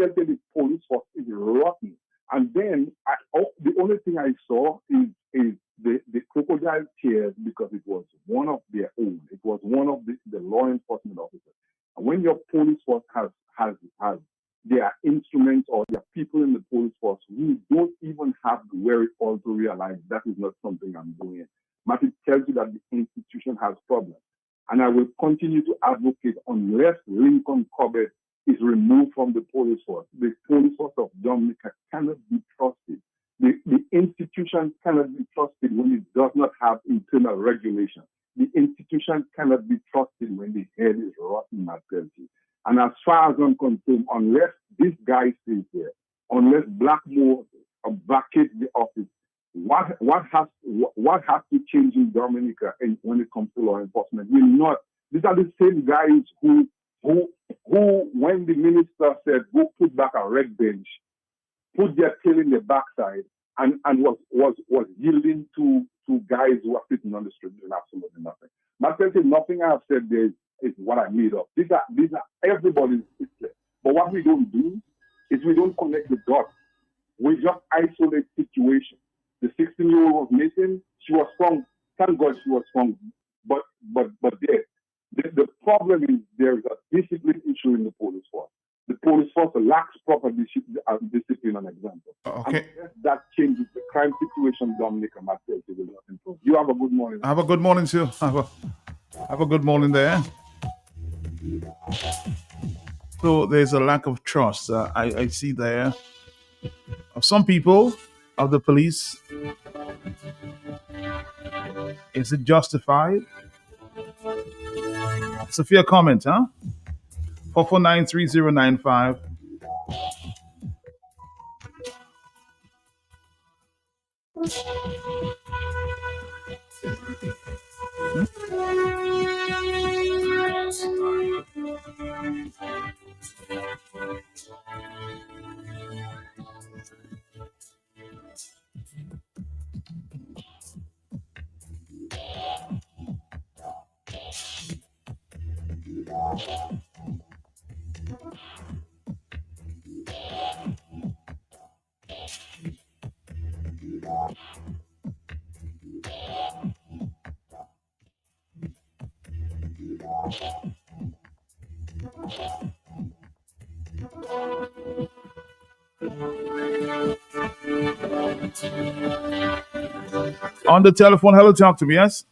felt that the police force is rotten. And then the only thing I saw is the crocodile tears because it was one of their own. It was one of the law enforcement officers. And when your police force has their instruments or their people in the police force who don't even have the wherewithal to realize that is not something I'm doing, but it tells you that the institution has problems. And I will continue to advocate unless Lincoln Cobbett is removed from the police force. The police force of Dominica cannot be trusted. The institution cannot be trusted when it does not have internal regulation. The institution cannot be trusted when the head is rotten, Martelsi. And as far as I'm concerned, unless this guy stays here, unless Blackmore vacates the office, what has to change in Dominica when it comes to law enforcement? Will not. These are the same guys who when the minister said go put back a red bench, put their tail in their backside, and was yielding to guys who are sitting on the street doing absolutely nothing. Myself, nothing I have said there is what I made up. These are everybody's clear. But what we don't do is we don't connect the dots. We just isolate situations. The 16-year-old was missing. She was found. Thank God she was found. But there. The problem is there is a discipline issue in the police force. The police force lacks proper discipline, an example. Okay. And that changes the crime situation, Dominica Martelsi will not improve. You have a good morning. Have a good morning, too. Have a good morning there. So there's a lack of trust. I see there of some people of the police. Is it justified? It's a fair comment, huh? 4493095. On the telephone, hello, talk to me, yes?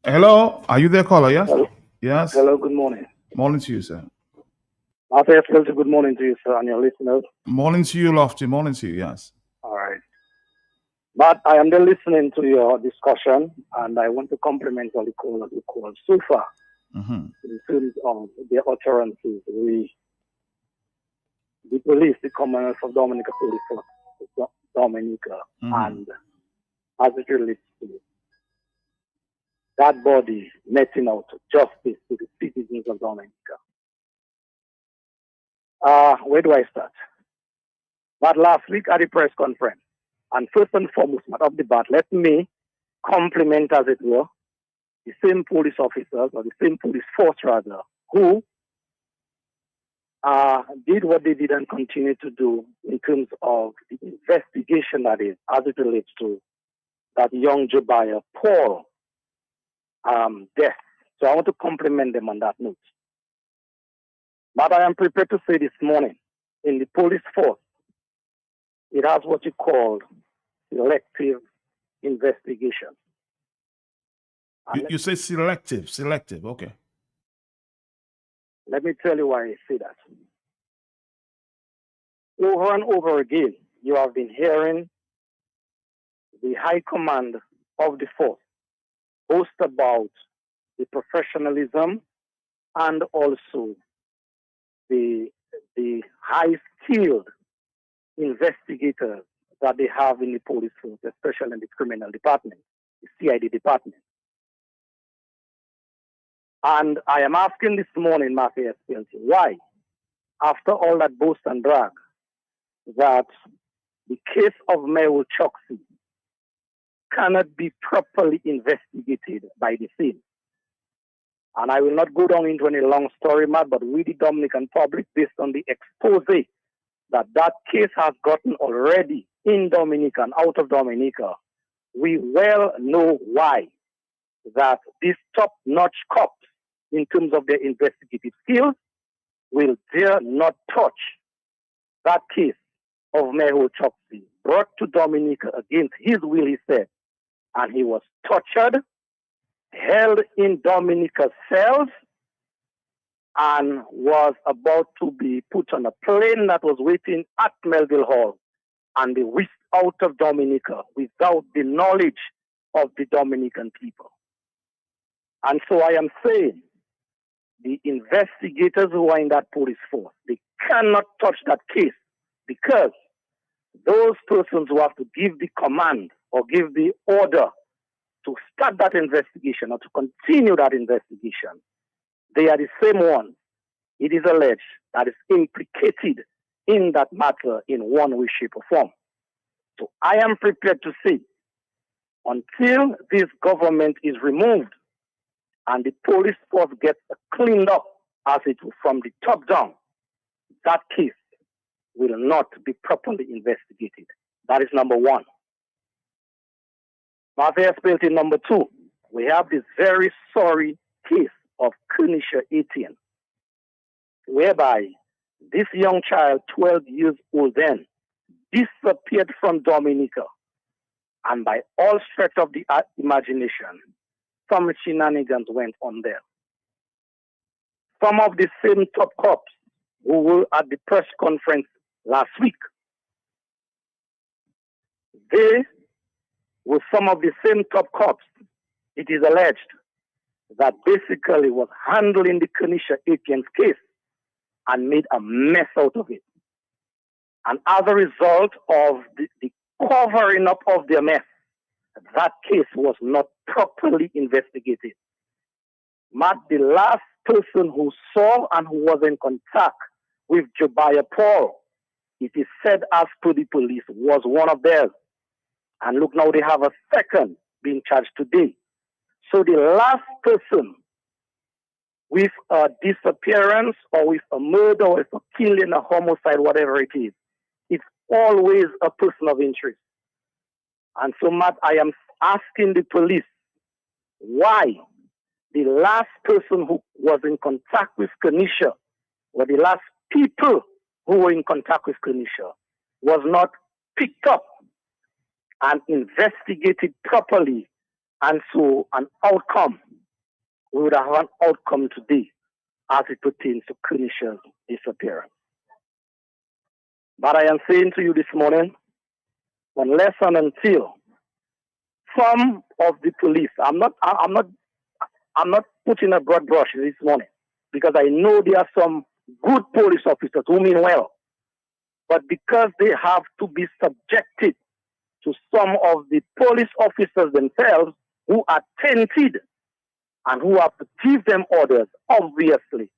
Hello, are you there, caller, yes? Hello. Yes. Hello, good morning. Morning to you, sir. Martha, good morning to you, sir, and your listeners. Morning to you, Lofty. Morning to you, yes. All right. But I am then listening to your discussion, and I want to compliment all the callers who called so far in terms of their utterances. The police, the Commonwealth of Dominica Police Force, Dominica, and as it relates to that body meting out justice to the citizens of Dominica. Where do I start? But last week at the press conference, and first and foremost, of the bat, let me compliment, as it were, the same police officers, or the same police force rather, who did what they did and continue to do in terms of the investigation, that is, as it relates to that young Jobiah Paul death. So I want to compliment them on that note. But I am prepared to say this morning, in the police force, it has what you call selective investigation. You say selective, okay. Let me tell you why I say that. Over and over again, you have been hearing the high command of the force boast about the professionalism and also the high-skilled investigators that they have in the police force, especially in the criminal department, the CID department. And I am asking this morning, Matthew SPLC, why, after all that boast and brag, that the case of Mehul Choksi cannot be properly investigated by the same. And I will not go down into any long story, Matt, but we, the Dominican public, based on the expose that case has gotten already in Dominica and out of Dominica, we well know why that these top-notch cops, in terms of their investigative skills, will dare not touch that case of Mehul Choksi, brought to Dominica against his will, he said, and he was tortured, held in Dominica's cells, and was about to be put on a plane that was waiting at Melville Hall and be whisked out of Dominica without the knowledge of the Dominican people. And so I am saying, the investigators who are in that police force, they cannot touch that case because those persons who have to give the command or give the order to start that investigation or to continue that investigation, they are the same ones, it is alleged, that is implicated in that matter in one way, shape, or form. So I am prepared to say, until this government is removed and the police force gets cleaned up, as it will from the top down, that case will not be properly investigated. That is number one. Mafia Spelty number two, we have this very sorry case of Kenisha Etienne, whereby this young child, 12 years old then, disappeared from Dominica. And by all stretch of the imagination, some shenanigans went on there. Some of the same top cops who were at the press conference last week, they were some of the same top cops, it is alleged, that basically was handling the Kenisha Etienne's case and made a mess out of it. And as a result of the covering up of their mess, that case was not properly investigated. Matt, the last person who saw and who was in contact with Jobia Paul, it is said as per the police, was one of theirs. And look, now they have a second being charged today. So the last person with a disappearance or with a murder or with a killing, a homicide, whatever it is, it's always a person of interest. And so, Matt, I am asking the police why the last person who was in contact with Kenisha, or the last people who were in contact with Kenisha, was not picked up and investigated properly. And so an outcome, we would have an outcome today as it pertains to Kenisha's disappearance. But I am saying to you this morning, unless and until some of the police, I'm not putting a broad brush this morning, because I know there are some good police officers who mean well, but because they have to be subjected to some of the police officers themselves who are tainted and who have to give them orders, obviously,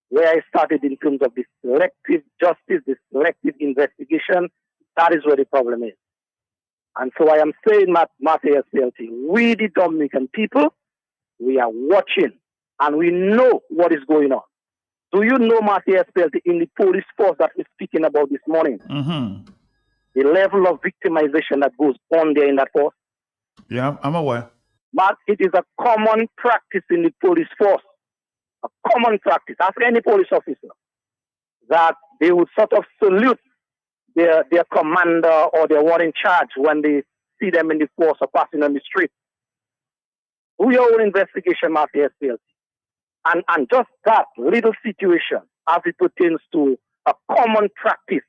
where I started in terms of the selective justice, the selective investigation, that is where the problem is. And so I am saying, Mafia Spelty, we the Dominican people, we are watching and we know what is going on. Do you know, Mafia Spelty, in the police force that we're speaking about this morning, the level of victimization that goes on there in that force? Yeah, I'm aware. But it is a common practice in the police force, a common practice. Ask any police officer that they would sort of salute their commander or their one in charge when they see them in the force or passing on the street. Do your own investigation, Mafia Spelty. And just that little situation as it pertains to a common practice,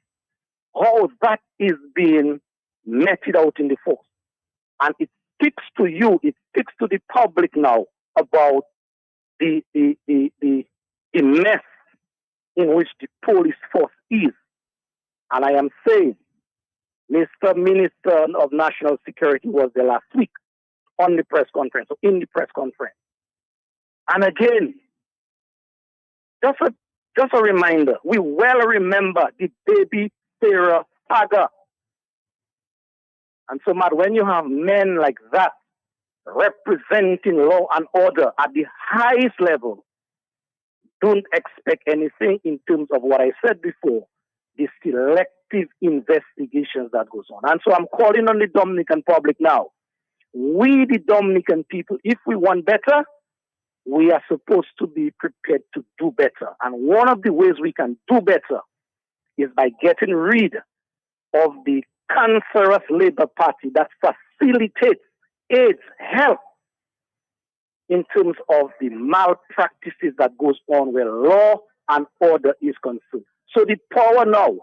how that is being meted out in the force. And it speaks to you, it speaks to the public now about the mess in which the police force is. And I am saying, Mr. Minister of National Security was there last week on the press conference, or in the press conference. And again, just a reminder, we well remember the baby Sarah saga. And so, Matt, when you have men like that representing law and order at the highest level don't expect anything in terms of what I said before, the selective investigations that goes on. And so I'm calling on the Dominican public now. We, the Dominican people, if we want better, we are supposed to be prepared to do better. And one of the ways we can do better is by getting rid of the cancerous Labour Party that facilitates, aids, help in terms of the malpractices that goes on where law and order is concerned. So the power now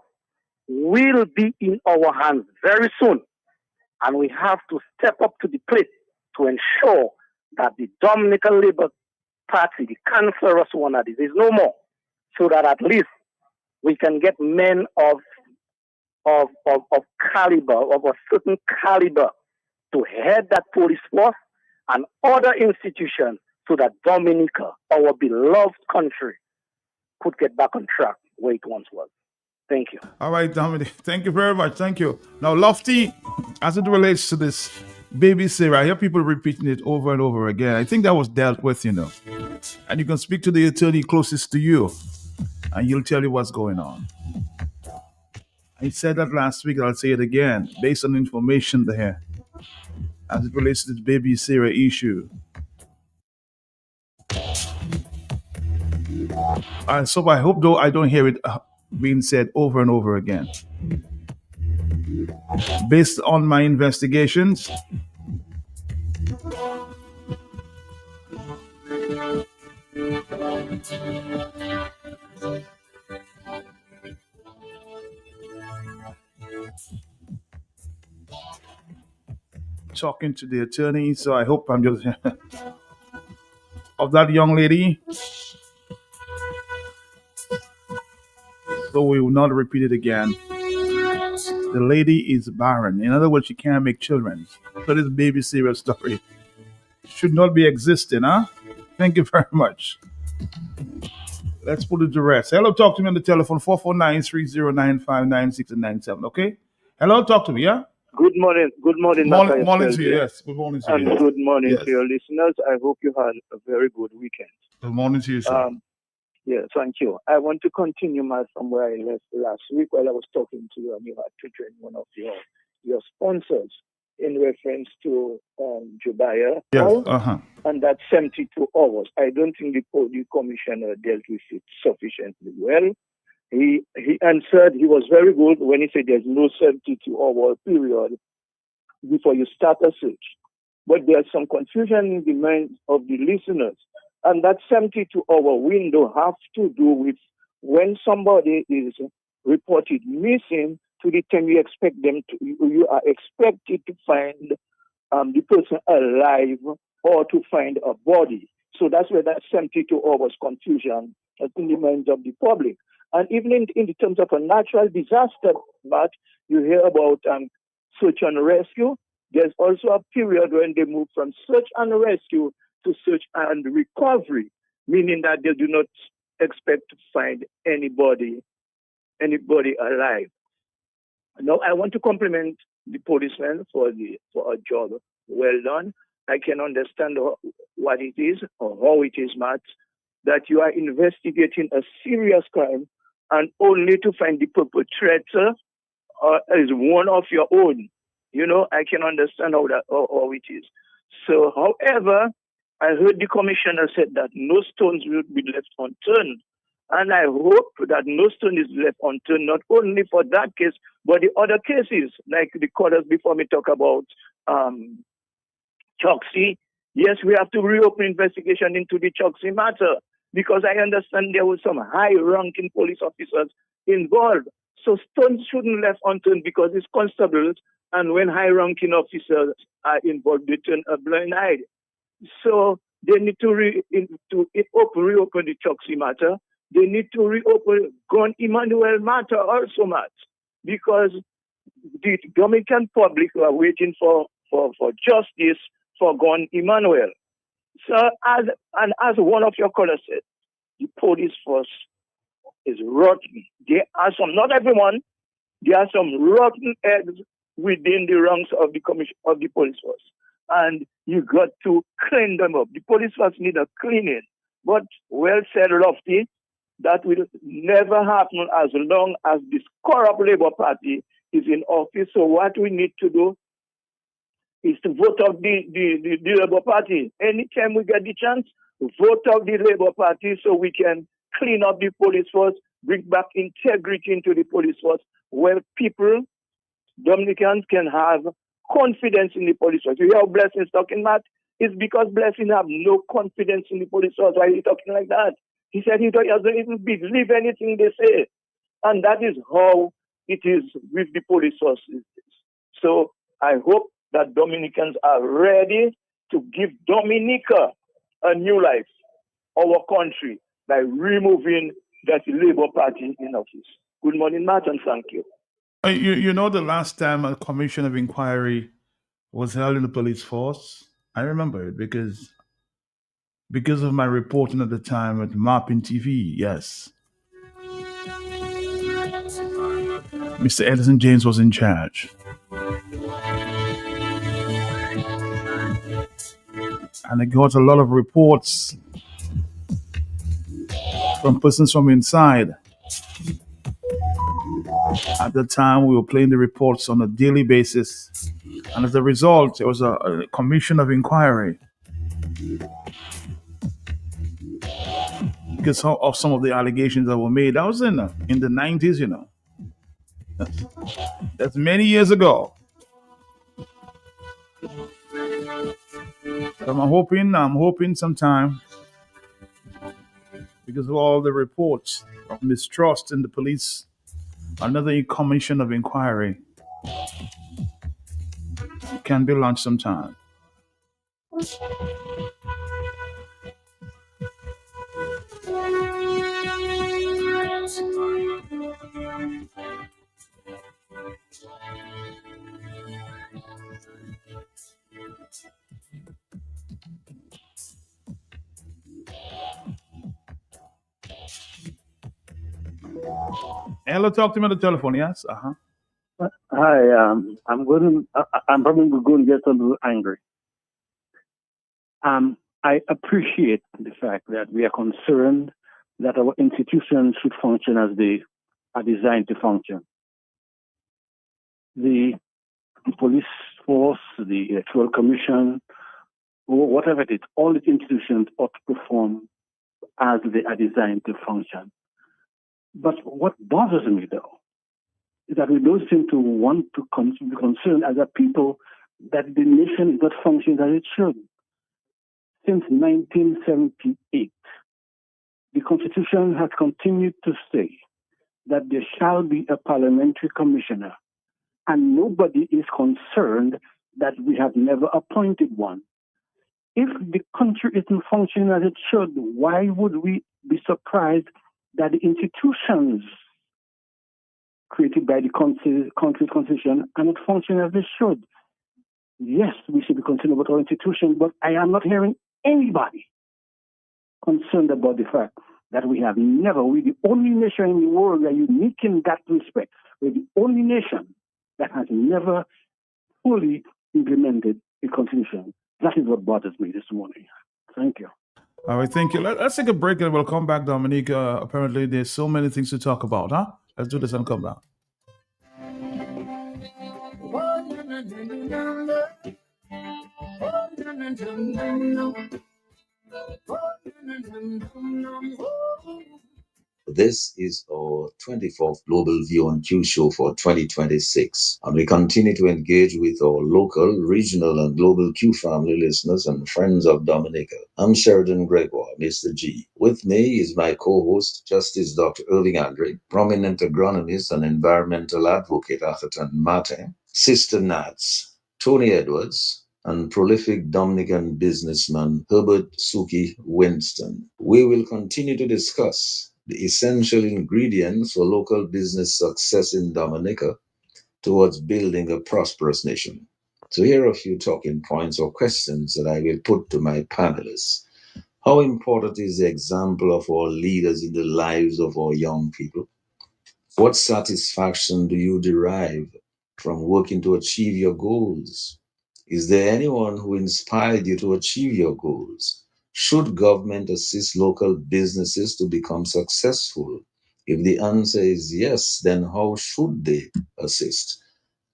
will be in our hands very soon. And we have to step up to the plate to ensure that the Dominican Labour Party, the cancerous one that is no more, so that at least we can get men of caliber, of a certain caliber, to head that police force and other institutions so that Dominica, our beloved country, could get back on track where it once was. Thank you. All right, Dominic. Thank you very much. Thank you. Now, Lofty, as it relates to this baby Sarah, I hear people repeating it over and over again. I think that was dealt with, And you can speak to the attorney closest to you, and he'll tell you what's going on. I said that last week, I'll say it again, based on information there, as it relates to this baby Sarah issue. So I hope, though, I don't hear it being said over and over again. Based on my investigations, talking to the attorney, so I hope I'm just of that young lady. So we will not repeat it again. The lady is barren. In other words, she can't make children. So this baby Sarah story should not be existing, huh? Thank you very much. Let's put it to rest. Hello, talk to me on the telephone, 449-309-596-97, okay? Hello, talk to me, yeah? Good morning. Good morning. Morning to you, yes. Good morning to you. And good morning to your listeners. I hope you had a very good weekend. Good morning to you, sir. Yeah, thank you. I want to continue from where I left last week while I was talking to you, and you had to join one of your sponsors in reference to Jubaya. Yes, and that 72 hours. I don't think the commissioner dealt with it sufficiently well. He answered, he was very good when he said there's no 72-hour period before you start a search. But there's some confusion in the minds of the listeners. And that 72-hour window has to do with when somebody is reported missing to the time you expect them to, you are expected to find the person alive or to find a body. So that's where that 72 hours confusion is in the minds of the public. And even in the terms of a natural disaster, but you hear about search and rescue. There's also a period when they move from search and rescue to search and recovery, meaning that they do not expect to find anybody alive. Now, I want to compliment the policemen for a job well done. I can understand what it is or how it is, Matt, that you are investigating a serious crime and only to find the perpetrator is one of your own. I can understand how it is. So, however, I heard the commissioner said that no stones will be left unturned. And I hope that no stone is left unturned, not only for that case, but the other cases, like the callers before me talk about Choksi. Yes, we have to reopen investigation into the Choksi matter because I understand there were some high-ranking police officers involved. So stones shouldn't left unturned because it's constables, and when high-ranking officers are involved, they turn a blind eye. So they need to reopen the Choksi matter. They need to reopen Gun Emmanuel matter also, Matt, because the Dominican public are waiting for justice for Gun Emmanuel. So, as one of your callers said, the police force is rotten. There are some, not everyone, there are some rotten eggs within the ranks of the police force. and you got to clean them up. The police force need a cleaning. But well said, Lofty, that will never happen as long as this corrupt Labour Party is in office. So what we need to do is to vote out the Labour Party. Anytime we get the chance, vote out the Labour Party so we can clean up the police force, bring back integrity into the police force, where people, Dominicans, can have confidence in the police force. You hear how Blessing is talking, Matt? It's because Blessing have no confidence in the police force. Why are you talking like that? He said he doesn't even believe anything they say. And that is how it is with the police force. So I hope that Dominicans are ready to give Dominica a new life, our country, by removing that Labour Party in office. Good morning, Matt, and thank you. You know the last time a commission of inquiry was held in the police force? I remember it because of my reporting at the time at Mapping TV, yes. Mr. Edison James was in charge. And I got a lot of reports from persons from inside. At the time, we were playing the reports on a daily basis. And as a result, there was a commission of inquiry because of some of the allegations that were made. That was in the 90s, you know. That's many years ago. So I'm hoping sometime, because of all the reports of mistrust in the police, another commission of inquiry can be launched sometime. Hello, talk to me on the telephone, yes? Hi, I'm probably going to get a little angry. I appreciate the fact that we are concerned that our institutions should function as they are designed to function. The police force, the electoral commission, or whatever it is, all the institutions ought to perform as they are designed to function. But what bothers me, though, is that we don't seem to want to be concerned as a people that the nation is not functioning as it should. Since 1978, the Constitution has continued to say that there shall be a parliamentary commissioner, and nobody is concerned that we have never appointed one. If the country isn't functioning as it should, why would we be surprised that the institutions created by the country's constitution are not functioning as they should? Yes, we should be concerned about our institutions, but I am not hearing anybody concerned about the fact that we're the only nation in the world that are unique in that respect. We're the only nation that has never fully implemented the constitution. That is what bothers me this morning. Thank you. All right, thank you. Let's take a break and we'll come back, Dominique. Apparently, there's so many things to talk about, huh? Let's do this and come back. This is our 24th Global View on Q show for 2026, and we continue to engage with our local, regional, and global Q family listeners and friends of Dominica. I'm Sheridan Gregoire, Mr. G. With me is my co-host, Justice Dr. Irving Andre, prominent agronomist and environmental advocate Atherton Martin, Sister Nats, Tony Edwards, and prolific Dominican businessman Herbert Suki Winston. We will continue to discuss the essential ingredients for local business success in Dominica towards building a prosperous nation. So here are a few talking points or questions that I will put to my panelists. How important is the example of our leaders in the lives of our young people? What satisfaction do you derive from working to achieve your goals? Is there anyone who inspired you to achieve your goals? Should government assist local businesses to become successful? If the answer is yes, then how should they assist?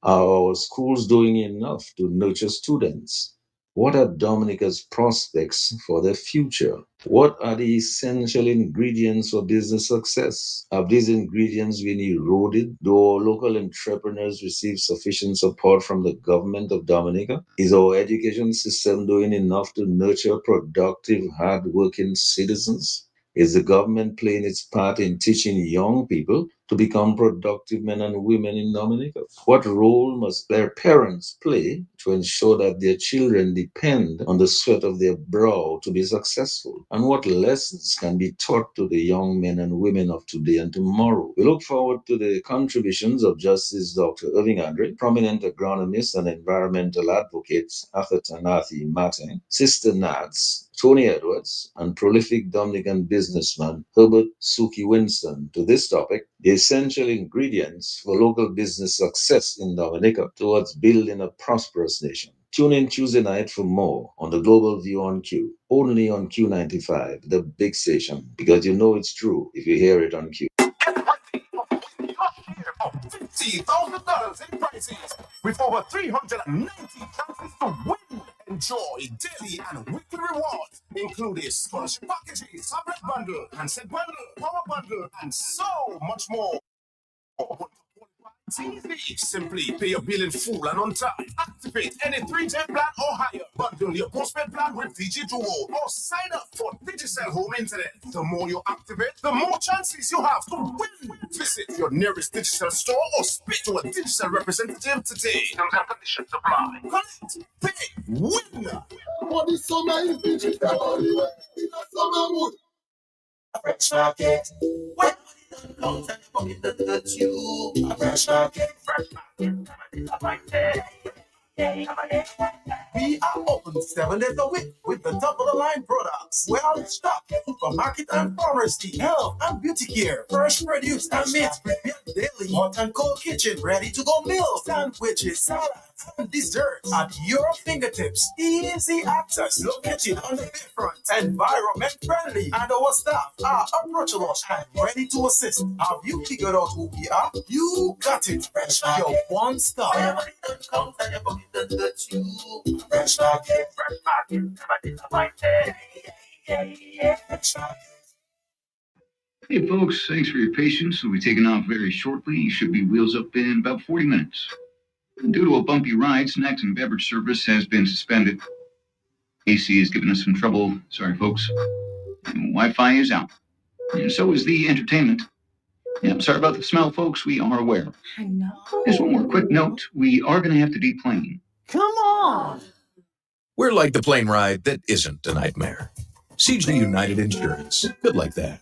Are our schools doing enough to nurture students? What are Dominica's prospects for the future? What are the essential ingredients for business success? Have these ingredients been eroded? Do our local entrepreneurs receive sufficient support from the government of Dominica? Is our education system doing enough to nurture productive, hardworking citizens? Is the government playing its part in teaching young people to become productive men and women in Dominica? What role must their parents play to ensure that their children depend on the sweat of their brow to be successful? And what lessons can be taught to the young men and women of today and tomorrow? We look forward to the contributions of Justice Dr. Irving Andre, prominent agronomist and environmental advocate Arthur Tanathi Martin, Sister Nats, Tony Edwards, and prolific Dominican businessman Herbert Suki Winston to this topic, the essential ingredients for local business success in Dominica towards building a prosperous nation. Tune in Tuesday night for more on the Global View on Q, only on Q95, the big station, because you know it's true if you hear it on Q. $50,000 in prizes with over 390 chances to win. Enjoy daily and weekly rewards, including scholarship packages, tablet bundle, handset bundle, power bundle, and so much more. It's easy. Simply pay your bill in full and on time. Activate any 3G plan or higher. Bundle your postpaid plan with Digi Duo or sign up for Digicel Home Internet. The more you activate, the more chances you have to win. Visit your nearest Digicel store or speak to a Digicel representative today. Terms and conditions apply. Connect, pay, win. For the summer is digital. In the summer mood. A fresh market. What? Comes and pocket that hurts you. A fresh market. We are open 7 days a week with the top of the line products. Well stocked supermarket and pharmacy, health and beauty care, fresh produce and meats prepared daily, hot and cold kitchen, ready to go meals, sandwiches, salads, and desserts at your fingertips. Easy access, located on the bayfront, environment friendly, and our staff are approachable and ready to assist. Have you figured out who we are? You got it. Fresh your one stop. Comes and your pocket that hurts you. Fresh market. Hey folks, thanks for your patience. We'll be taking off very shortly. You should be wheels up in about 40 minutes. Due to a bumpy ride, snacks and beverage service has been suspended. AC is giving us some trouble. Sorry folks. And Wi-Fi is out. And so is the entertainment. Yeah, sorry about the smell, folks. We are aware. I know. Just one more quick note. We are going to have to deplane. Come on. We're like the plane ride that isn't a nightmare. CG United Insurance. Good like that.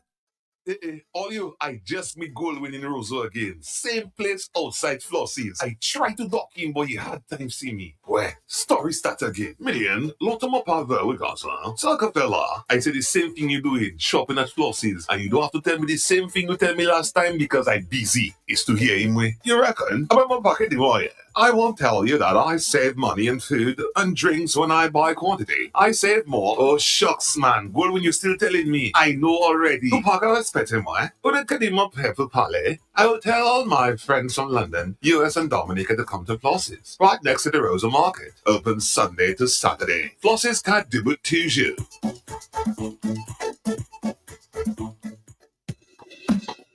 All you, I just meet Goldwyn in Roseau again. Same place outside Flossies. I tried to dock in, but you had time to see me. Well, story start again. Million, lot of my power with us, huh? Fella, I said the same thing you doing, shopping at Flossies, and you don't have to tell me the same thing you tell me last time because I'm busy. It's to hear him way. You reckon? About my pocket, boy. I won't tell you that I save money in food and drinks when I buy quantity. I save more. Oh, shucks, man. Goldwyn, you're still telling me. I know already. Tu paga respect him, eh? But it can even people pale. I will tell all my friends from London, US and Dominica to come to Flossies. Right next to the Rosa Market. Open Sunday to Saturday. Flossies can't do it to you.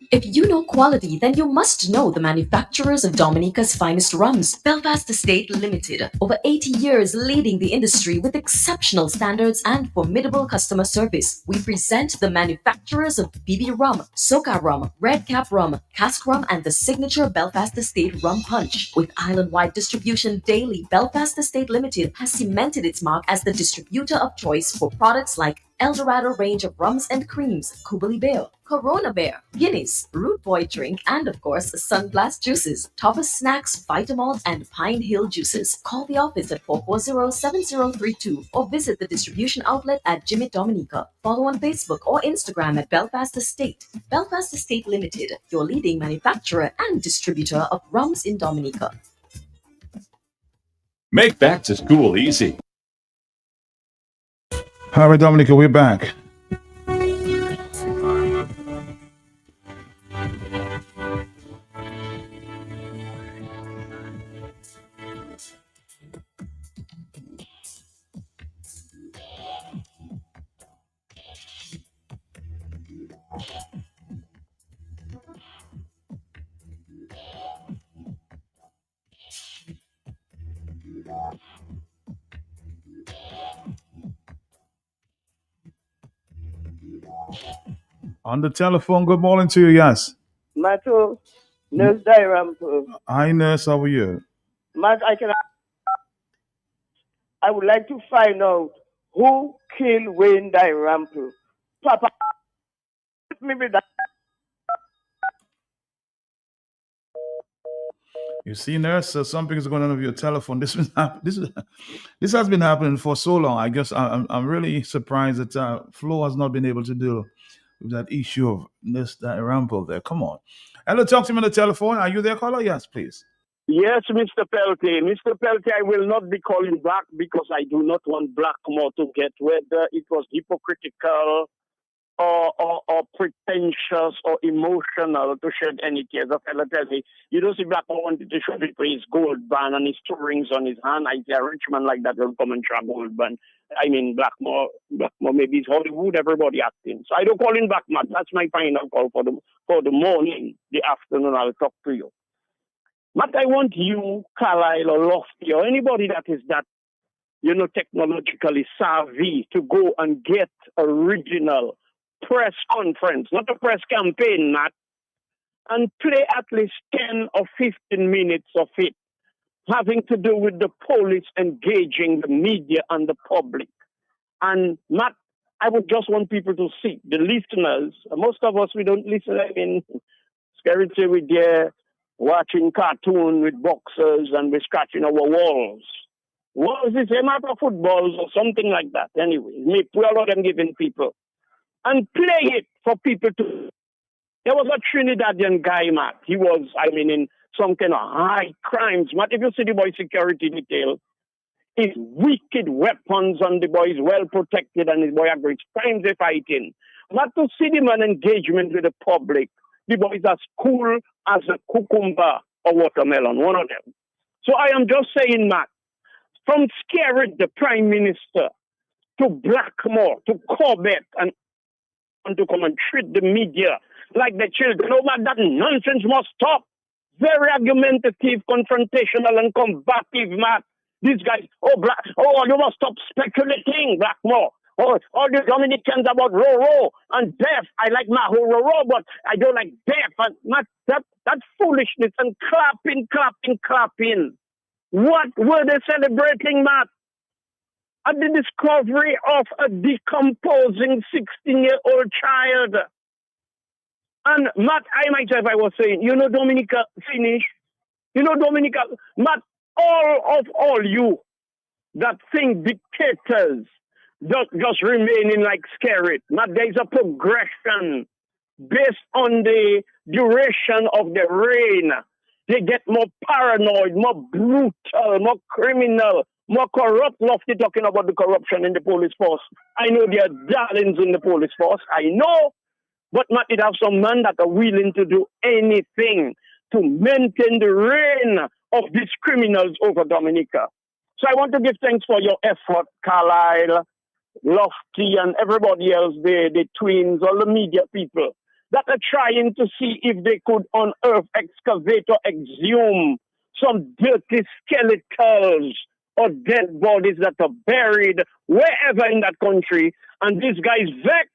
If you know quality, then you must know the manufacturers of Dominica's finest rums. Belfast Estate Limited, over 80 years leading the industry with exceptional standards and formidable customer service. We present the manufacturers of BB Rum, Soca Rum, Red Cap Rum, Cask Rum, and the signature Belfast Estate Rum Punch. With island-wide distribution daily, Belfast Estate Limited has cemented its mark as the distributor of choice for products like Eldorado range of rums and creams, Kubali Bear, Corona Bear, Guinness, Root Boy drink, and of course, Sunglass juices, Thomas Snacks, Vitamalt, and Pine Hill juices. Call the office at 440-7032 or visit the distribution outlet at Jimmy Dominica. Follow on Facebook or Instagram at Belfast Estate. Belfast Estate Limited, your leading manufacturer and distributor of rums in Dominica. Make back to school easy. All right, Dominica, we're back. On the telephone, good morning to you, yes. Mato, Nurse Dairampo. Hi, nurse, how are you? Matt, I would like to find out who killed Wayne Dairampo. Papa, maybe that. You see, nurse, something is going on with your telephone. This has been happening for so long. I guess I'm really surprised that Flo has not been able to deal with that issue of Nurse Dairampo there. Come on. Hello, talk to me on the telephone. Are you there, caller? Yes, please. Yes, Mr. Peltier. Mr. Peltier, I will not be calling back because I do not want Blackmore to get whether it was hypocritical or pretentious or emotional to shed any tears. The fella tells me, you don't see Blackmore wanted to show people his gold band and his two rings on his hand. I see a rich man like that will come and show a gold band. I mean, Blackmore maybe it's Hollywood, everybody acting. So I don't call him back, Matt. That's my final call for the morning. The afternoon, I'll talk to you. But I want you, Carlisle or Lofty, or anybody that is that, technologically savvy to go and get original press conference, not a press campaign, Matt, and play at least 10 or 15 minutes of it, having to do with the police engaging the media and the public. And Matt, I would just want people to see, the listeners, most of us, we don't listen, I mean, scary to with there, watching cartoon with boxers and we're scratching our walls. Was it a matter of footballs or something like that? Anyway, make all of them giving people. And play it for people to... There was a Trinidadian guy, Matt. He was, in some kind of high crimes. Matt, if you see the boy security detail, his wicked weapons on the boy is well protected and his boy agrees crimes they're fighting. Matt, to see the man engagement with the public, the boy is as cool as a cucumber or watermelon, one of them. So I am just saying, Matt, from Skerrit, the Prime Minister, to Blackmore, to Corbett, and to come and treat the media like the children. Oh, man, that nonsense must stop. Very argumentative, confrontational, and combative, Matt. These guys, you must stop speculating, Blackmore. All the Dominicans about Roro and death. I like Maho Roro, but I don't like death. And Matt, that foolishness and clapping. What were they celebrating, Matt? At the discovery of a decomposing 16-year-old child. And Matt, I myself, I was saying, Dominica, finish. Dominica, Matt, all you that think dictators just remaining like Skerrit. Matt, there's a progression based on the duration of the reign. They get more paranoid, more brutal, more criminal, more corrupt. Lofty talking about the corruption in the police force. I know there are darlings in the police force. I know. But Matt, it have some men that are willing to do anything to maintain the reign of these criminals over Dominica. So I want to give thanks for your effort, Carlisle, Lofty, and everybody else, the twins, all the media people that are trying to see if they could unearth, excavate, or exhume some dirty skeletals or dead bodies that are buried wherever in that country. And these guys vex.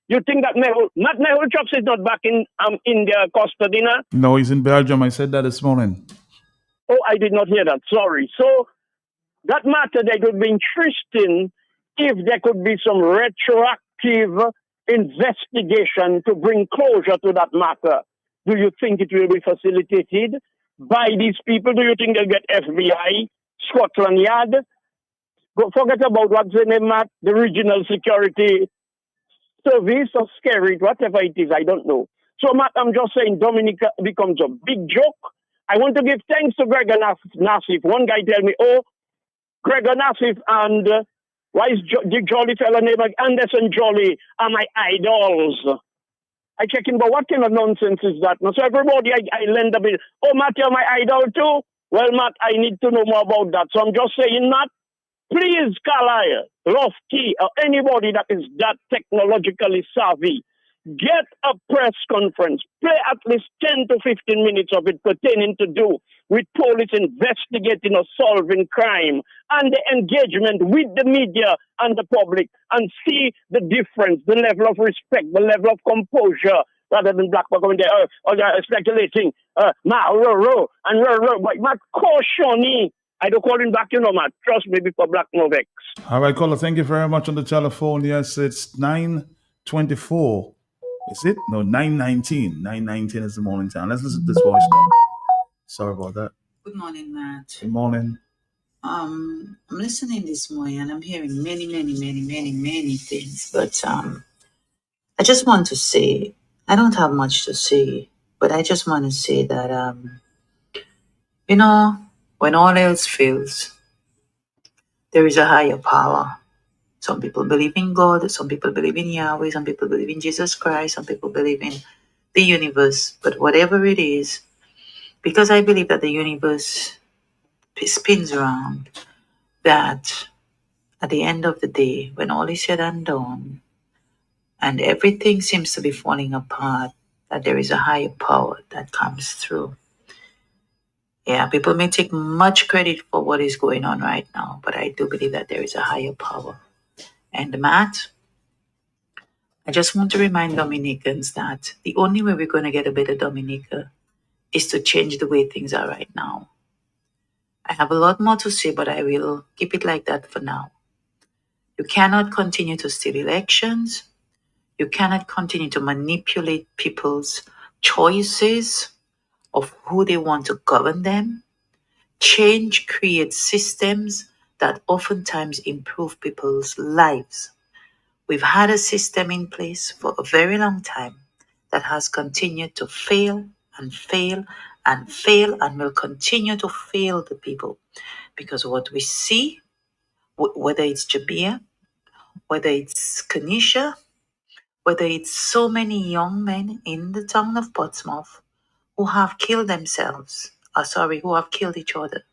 You think that Mehul Chops is not back in their custody now? No, he's in Belgium. I said that this morning. Oh, I did not hear that. Sorry. So that matter, that would be interesting if there could be some retroactive investigation to bring closure to that matter. Do you think it will be facilitated by these people? Do you think they'll get FBI, Scotland Yard? Forget about what's the name, Matt? The Regional Security Service or Skerrit, whatever it is, I don't know. So, Matt, I'm just saying Dominica becomes a big joke. I want to give thanks to Greg and Nassif. One guy tell me, Gregor Nassif and why is the Jolly fella name like Anderson Jolly are my idols. I check him, but what kind of nonsense is that? Now, so everybody, I lend a bit. Oh, Matt, you're my idol too? Well, Matt, I need to know more about that. So I'm just saying, Matt, please, Carlisle, Lofty, or anybody that is that technologically savvy, get a press conference. Play at least 10 to 15 minutes of it pertaining to do with police investigating or solving crime and the engagement with the media and the public and see the difference, the level of respect, the level of composure, rather than black people going there, speculating, but Matt, caution, I don't call him back, Matt. Trust me before Black Novex. All right, caller, thank you very much on the telephone. Yes, it's 9:24. Is it? No, 9:19. 9:19 is the morning time. Let's listen to this voice now. Sorry about that. Good morning, Matt. Good morning. I'm listening this morning and I'm hearing many things. But I just want to say, I don't have much to say, but I just want to say that, when all else fails, there is a higher power. Some people believe in God, some people believe in Yahweh, some people believe in Jesus Christ, some people believe in the universe. But whatever it is, because I believe that the universe spins around, that at the end of the day, when all is said and done, and everything seems to be falling apart, that there is a higher power that comes through. Yeah, people may take much credit for what is going on right now, but I do believe that there is a higher power. And Matt, I just want to remind Dominicans that the only way we're going to get a better Dominica is to change the way things are right now. I have a lot more to say, but I will keep it like that for now. You cannot continue to steal elections. You cannot continue to manipulate people's choices of who they want to govern them. Change creates systems that oftentimes improve people's lives. We've had a system in place for a very long time that has continued to fail and fail and fail and will continue to fail the people. Because what we see, whether it's Jabia, whether it's Kanisha, whether it's so many young men in the town of Portsmouth who have killed themselves, who have killed each other.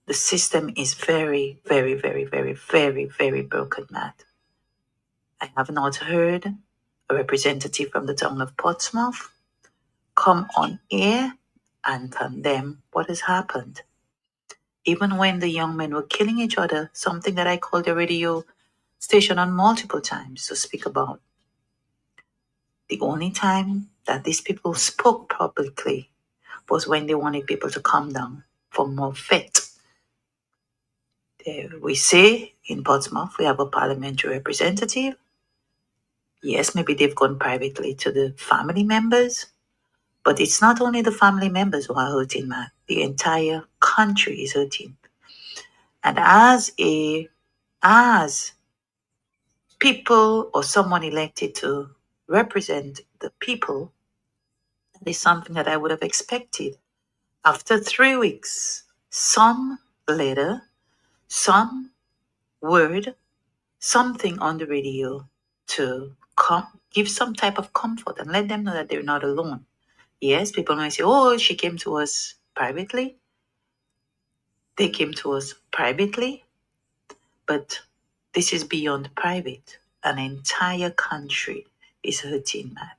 The system is very, very, very, very, very, very broken, Matt. I have not heard a representative from the town of Portsmouth come on air and condemn what has happened. Even when the young men were killing each other, something that I called the radio station on multiple times to speak about. The only time that these people spoke publicly was when they wanted people to calm down for more fit. We say in Portsmouth we have a parliamentary representative. Yes, maybe they've gone privately to the family members, but it's not only the family members who are hurting, man. The entire country is hurting. And as people or someone elected to represent the people, that is something that I would have expected. After 3 weeks, some letter, some word, something on the radio to give some type of comfort and let them know that they're not alone. Yes, people might say, oh, she came to us privately. They came to us privately, but this is beyond private. An entire country is hurting, Matt.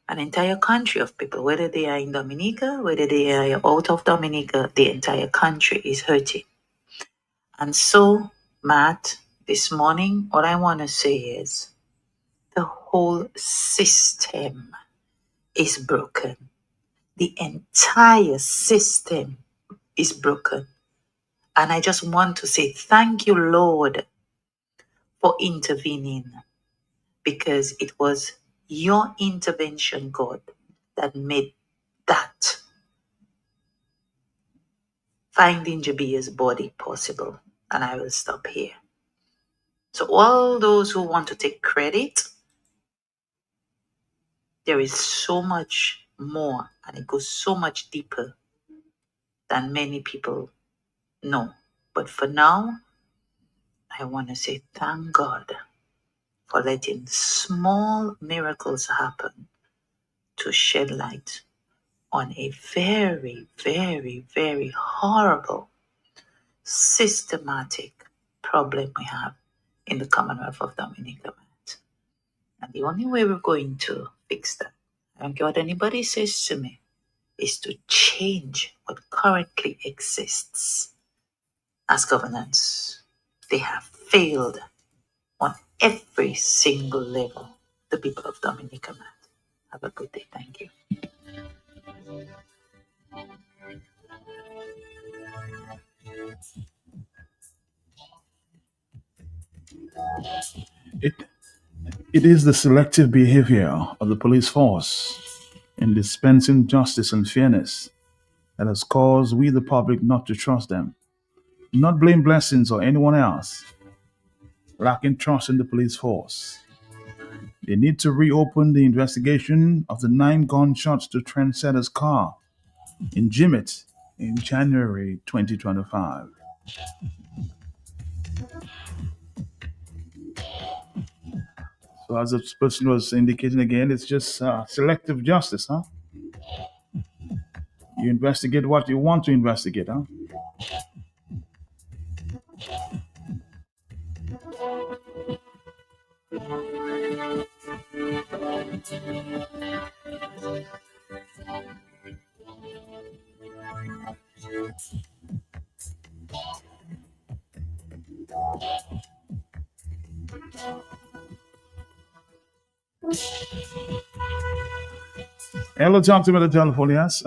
An entire country of people, whether they are in Dominica, whether they are out of Dominica, the entire country is hurting. And so, Matt, this morning, all I want to say is the whole system is broken. The entire system is broken. And I just want to say thank you, Lord, for intervening, because it was your intervention, God, that made that finding Jabia's body possible. And I will stop here. So all those who want to take credit, there is so much more and it goes so much deeper than many people No. But for now, I want to say thank God for letting small miracles happen to shed light on a very, very, very horrible, systematic problem we have in the Commonwealth of Dominica. And the only way we're going to fix that, I don't care what anybody says to me, is to change what currently exists as governance. They have failed on every single level. The people of Dominica, man. Have a good day. Thank you. It is the selective behavior of the police force in dispensing justice and fairness that has caused we, the public, not to trust them. Not blame Blessings or anyone else lacking trust in the police force. They need to reopen the investigation of the 9 gunshots to Trendsetter's car in Jimmet in January 2025. So as the person was indicating again, it's just selective justice, huh? You investigate what you want to investigate, huh? Hello, talk to me on the telephone, yes?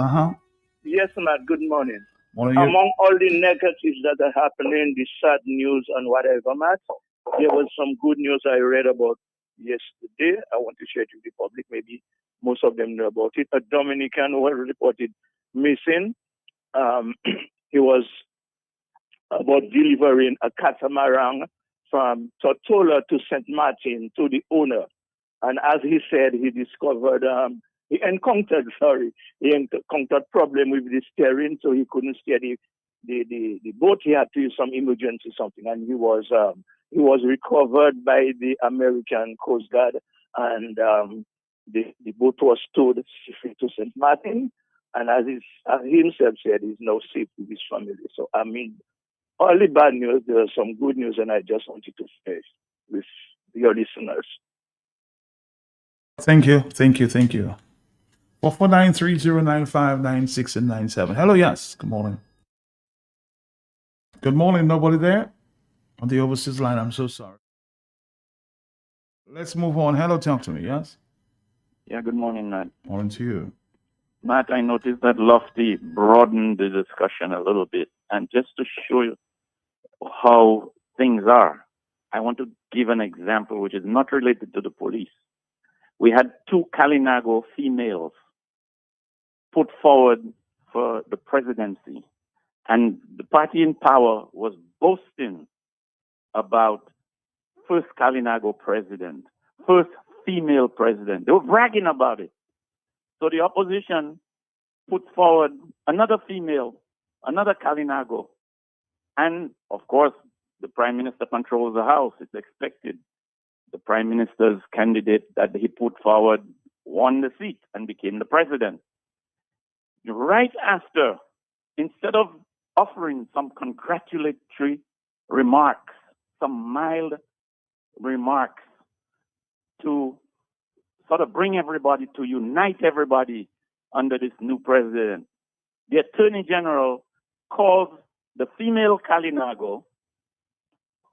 Yes, Matt. Good morning. Morning, you. Among all the negatives that are happening, the sad news and whatever, Matt, there was some good news I read about yesterday. I want to share it with the public. Maybe most of them know about it. A Dominican was reported missing. He was about delivering a catamaran from Tortola to St. Martin to the owner. And as he said, he discovered, he encountered problem with the steering, so he couldn't steer the boat. He had to use some emergency something, and he was recovered by the American Coast Guard, and the boat was towed safely to St. Martin. And as he himself said, he's now safe with his family. So I mean, all the bad news, there is some good news, and I just wanted to share with your listeners. Thank you. 449-3095-96 and 97. Hello, yes. Good morning. Good morning. Nobody there on the overseas line. I'm so sorry. Let's move on. Hello, talk to me. Yes. Yeah. Good morning, Matt. Morning to you. Matt, I noticed that Lofty broadened the discussion a little bit, and just to show you how things are, I want to give an example which is not related to the police. We had 2 Kalinago females put forward for the presidency, and the party in power was boasting about first Kalinago president, first female president. They were bragging about it. So the opposition put forward another female, another Kalinago, and of course, the prime minister controls the house. It's expected. The prime minister's candidate that he put forward won the seat and became the president. Right after, instead of offering some congratulatory remarks, some mild remarks to sort of bring everybody, to unite everybody under this new president, the Attorney General calls the female Kalinago,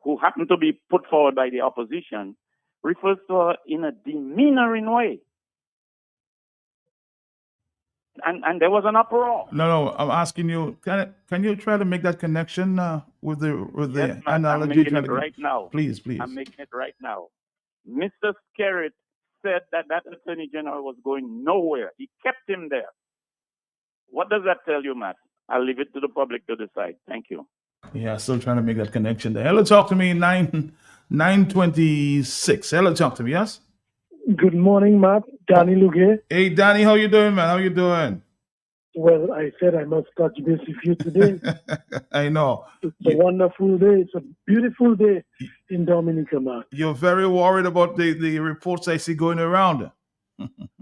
who happened to be put forward by the opposition, refers to her in a demeanoring way. And there was an uproar. No, I'm asking you, can you try to make that connection with the Yes, analogy? I'm making it right now. Please. I'm making it right now. Mr. Skerritt said that Attorney General was going nowhere. He kept him there. What does that tell you, Matt? I'll leave it to the public to decide. Thank you. Yeah, still trying to make that connection there. Hello, talk to me, 926. Hello, talk to me, yes? Good morning, Matt. Danny Luque. Hey, Danny, how you doing, man? How you doing? Well, I said I must touch base with you today. I know. It's a wonderful day. It's a beautiful day in Dominica, Matt. You're very worried about the reports I see going around.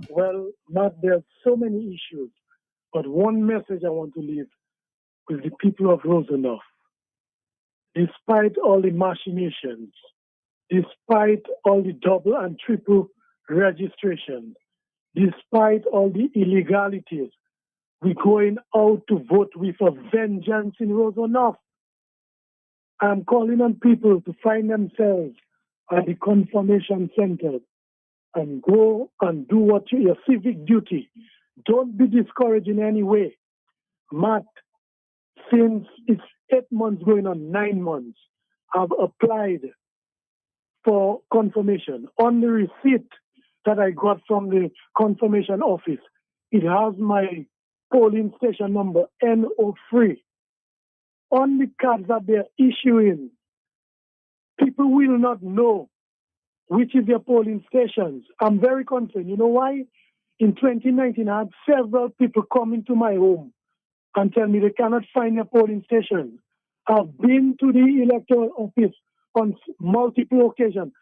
Well, Matt, there's so many issues, but one message I want to leave with the people of Rosenhof. Despite all the machinations, despite all the double and triple registrations, despite all the illegalities, we're going out to vote with a vengeance in Rosenhof. I'm calling on people to find themselves at the confirmation center and go and do what your civic duty. Don't be discouraged in any way. Matt, since it's 8 months going on 9 months, I've applied for confirmation. On the receipt that I got from the confirmation office, it has my polling station number N03. On the cards that they're issuing, people will not know which is their polling stations. I'm very concerned. You know why? In 2019, I had several people come into my home and tell me they cannot find their polling station. I've been to the electoral office on multiple occasions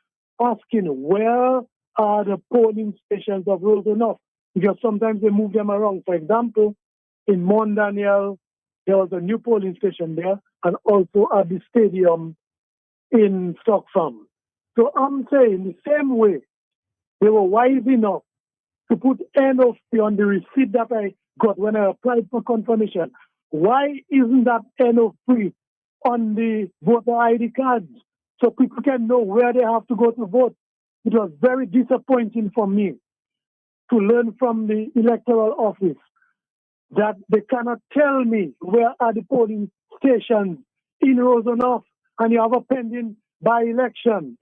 asking where are the polling stations of Rosenhof, because sometimes they move them around. For example, in Mont Daniel, there was a new polling station there, and also at the stadium in Stock Farm. So I'm saying the same way they were wise enough to put NOC on the receipt that I got when I applied for confirmation. Why isn't that NOC on the voter ID cards so people can know where they have to go to vote? It was very disappointing for me to learn from the electoral office that they cannot tell me where are the polling stations in Rosenhof, and you have a pending by-election.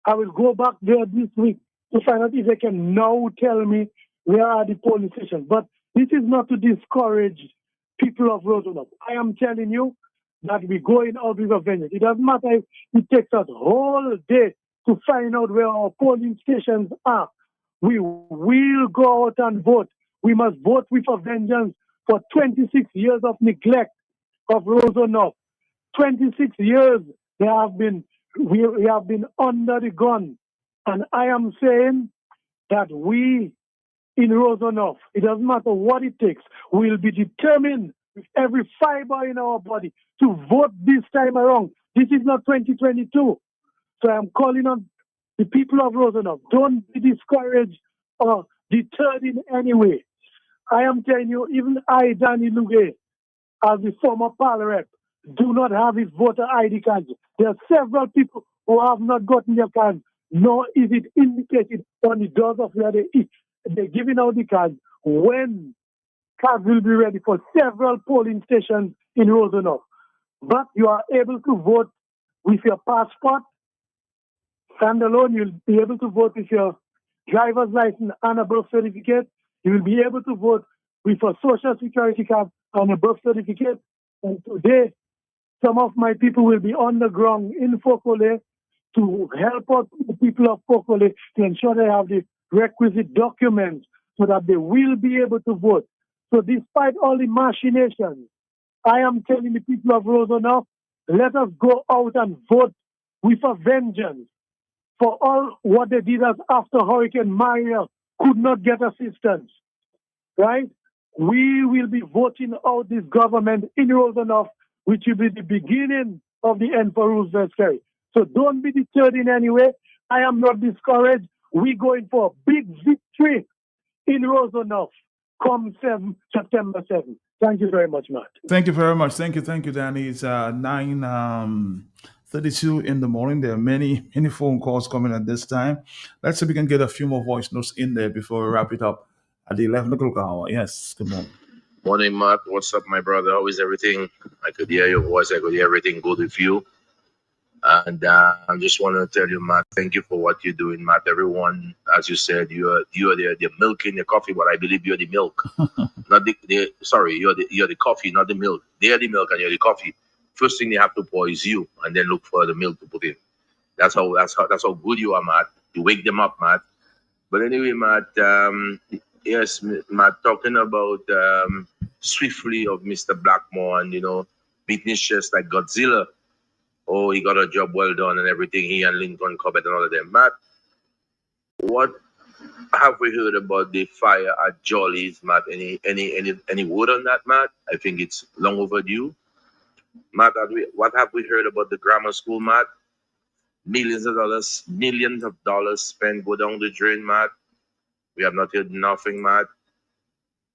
I will go back there this week to find out if they can now tell me where are the polling stations. But this is not to discourage people of Rosenhof. I am telling you that we're going out with a vengeance. It doesn't matter if it takes us whole day to find out where our polling stations are. We will go out and vote. We must vote with a vengeance for 26 years of neglect of Rosenhof. 26 years we have been under the gun. And I am saying that we in Rosenhof, it doesn't matter what it takes, we'll be determined with every fiber in our body to vote this time around. This is not 2022. So I'm calling on the people of Rosenhof, don't be discouraged or deterred in any way. I am telling you, even I, Danny Luge, as the former PAL rep, do not have his voter ID cards. There are several people who have not gotten their cards, nor is it indicated on the doors of where they're giving out the cards when cards will be ready for several polling stations in Rosenhof. But you are able to vote with your passport. Standalone, you'll be able to vote with your driver's license and a birth certificate. You will be able to vote with a social security card and a birth certificate. And today, some of my people will be on the ground in Fokole to help out the people of Fokole to ensure they have the requisite documents so that they will be able to vote. So despite all the machinations, I am telling the people of Rosenhof, let us go out and vote with a vengeance for all what they did after Hurricane Maria could not get assistance, right? We will be voting out this government in Rosenhof, which will be the beginning of the end for Roosevelt Ferry. So don't be deterred in any way. I am not discouraged. We're going for a big victory in Rosenhof come September 7th. Thank you very much, Matt. Thank you very much. Thank you, Danny. It's 9:32 in the morning. There are many phone calls coming at this time. Let's see if we can get a few more voice notes in there before we wrap it up at the 11 o'clock hour. Yes, good morning. Morning, Matt. What's up, my brother? How is everything? I could hear your voice. I could hear everything good with you. And I just want to tell you, Matt, thank you for what you're doing, Matt. Everyone, as you said, you're the milk in the coffee, but I believe you're the milk. Not you're the coffee, not the milk. They're the milk and you're the coffee. First thing they have to pour is you, and then look for the milk to put in. That's how good you are, Matt. You wake them up, Matt. But anyway, Matt, yes, Matt, talking about swiftly of Mr. Blackmore and, beating his chest like Godzilla. Oh, he got a job well done and everything. He and Lincoln Cobbett and all of them. Matt, what have we heard about the fire at Jolly's, Matt? Any word on that, Matt? I think it's long overdue. Matt, what have we heard about the grammar school, Matt? Millions of dollars spent go down the drain, Matt. We have not heard nothing, Matt.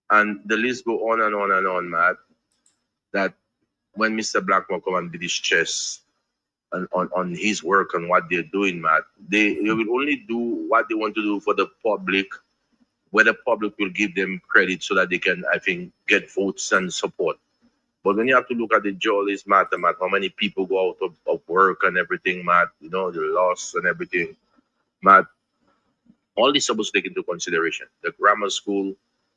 And the list go on and on and on, Matt. That when Mr. Blackmore come and beat his chest on his work and what they're doing, Matt, they will only do what they want to do for the public, where the public will give them credit so that they can, I think, get votes and support. But when you have to look at the Jollies matter, Matt, how many people go out of work and everything, Matt, the loss and everything, Matt, all this supposed to take into consideration. The grammar school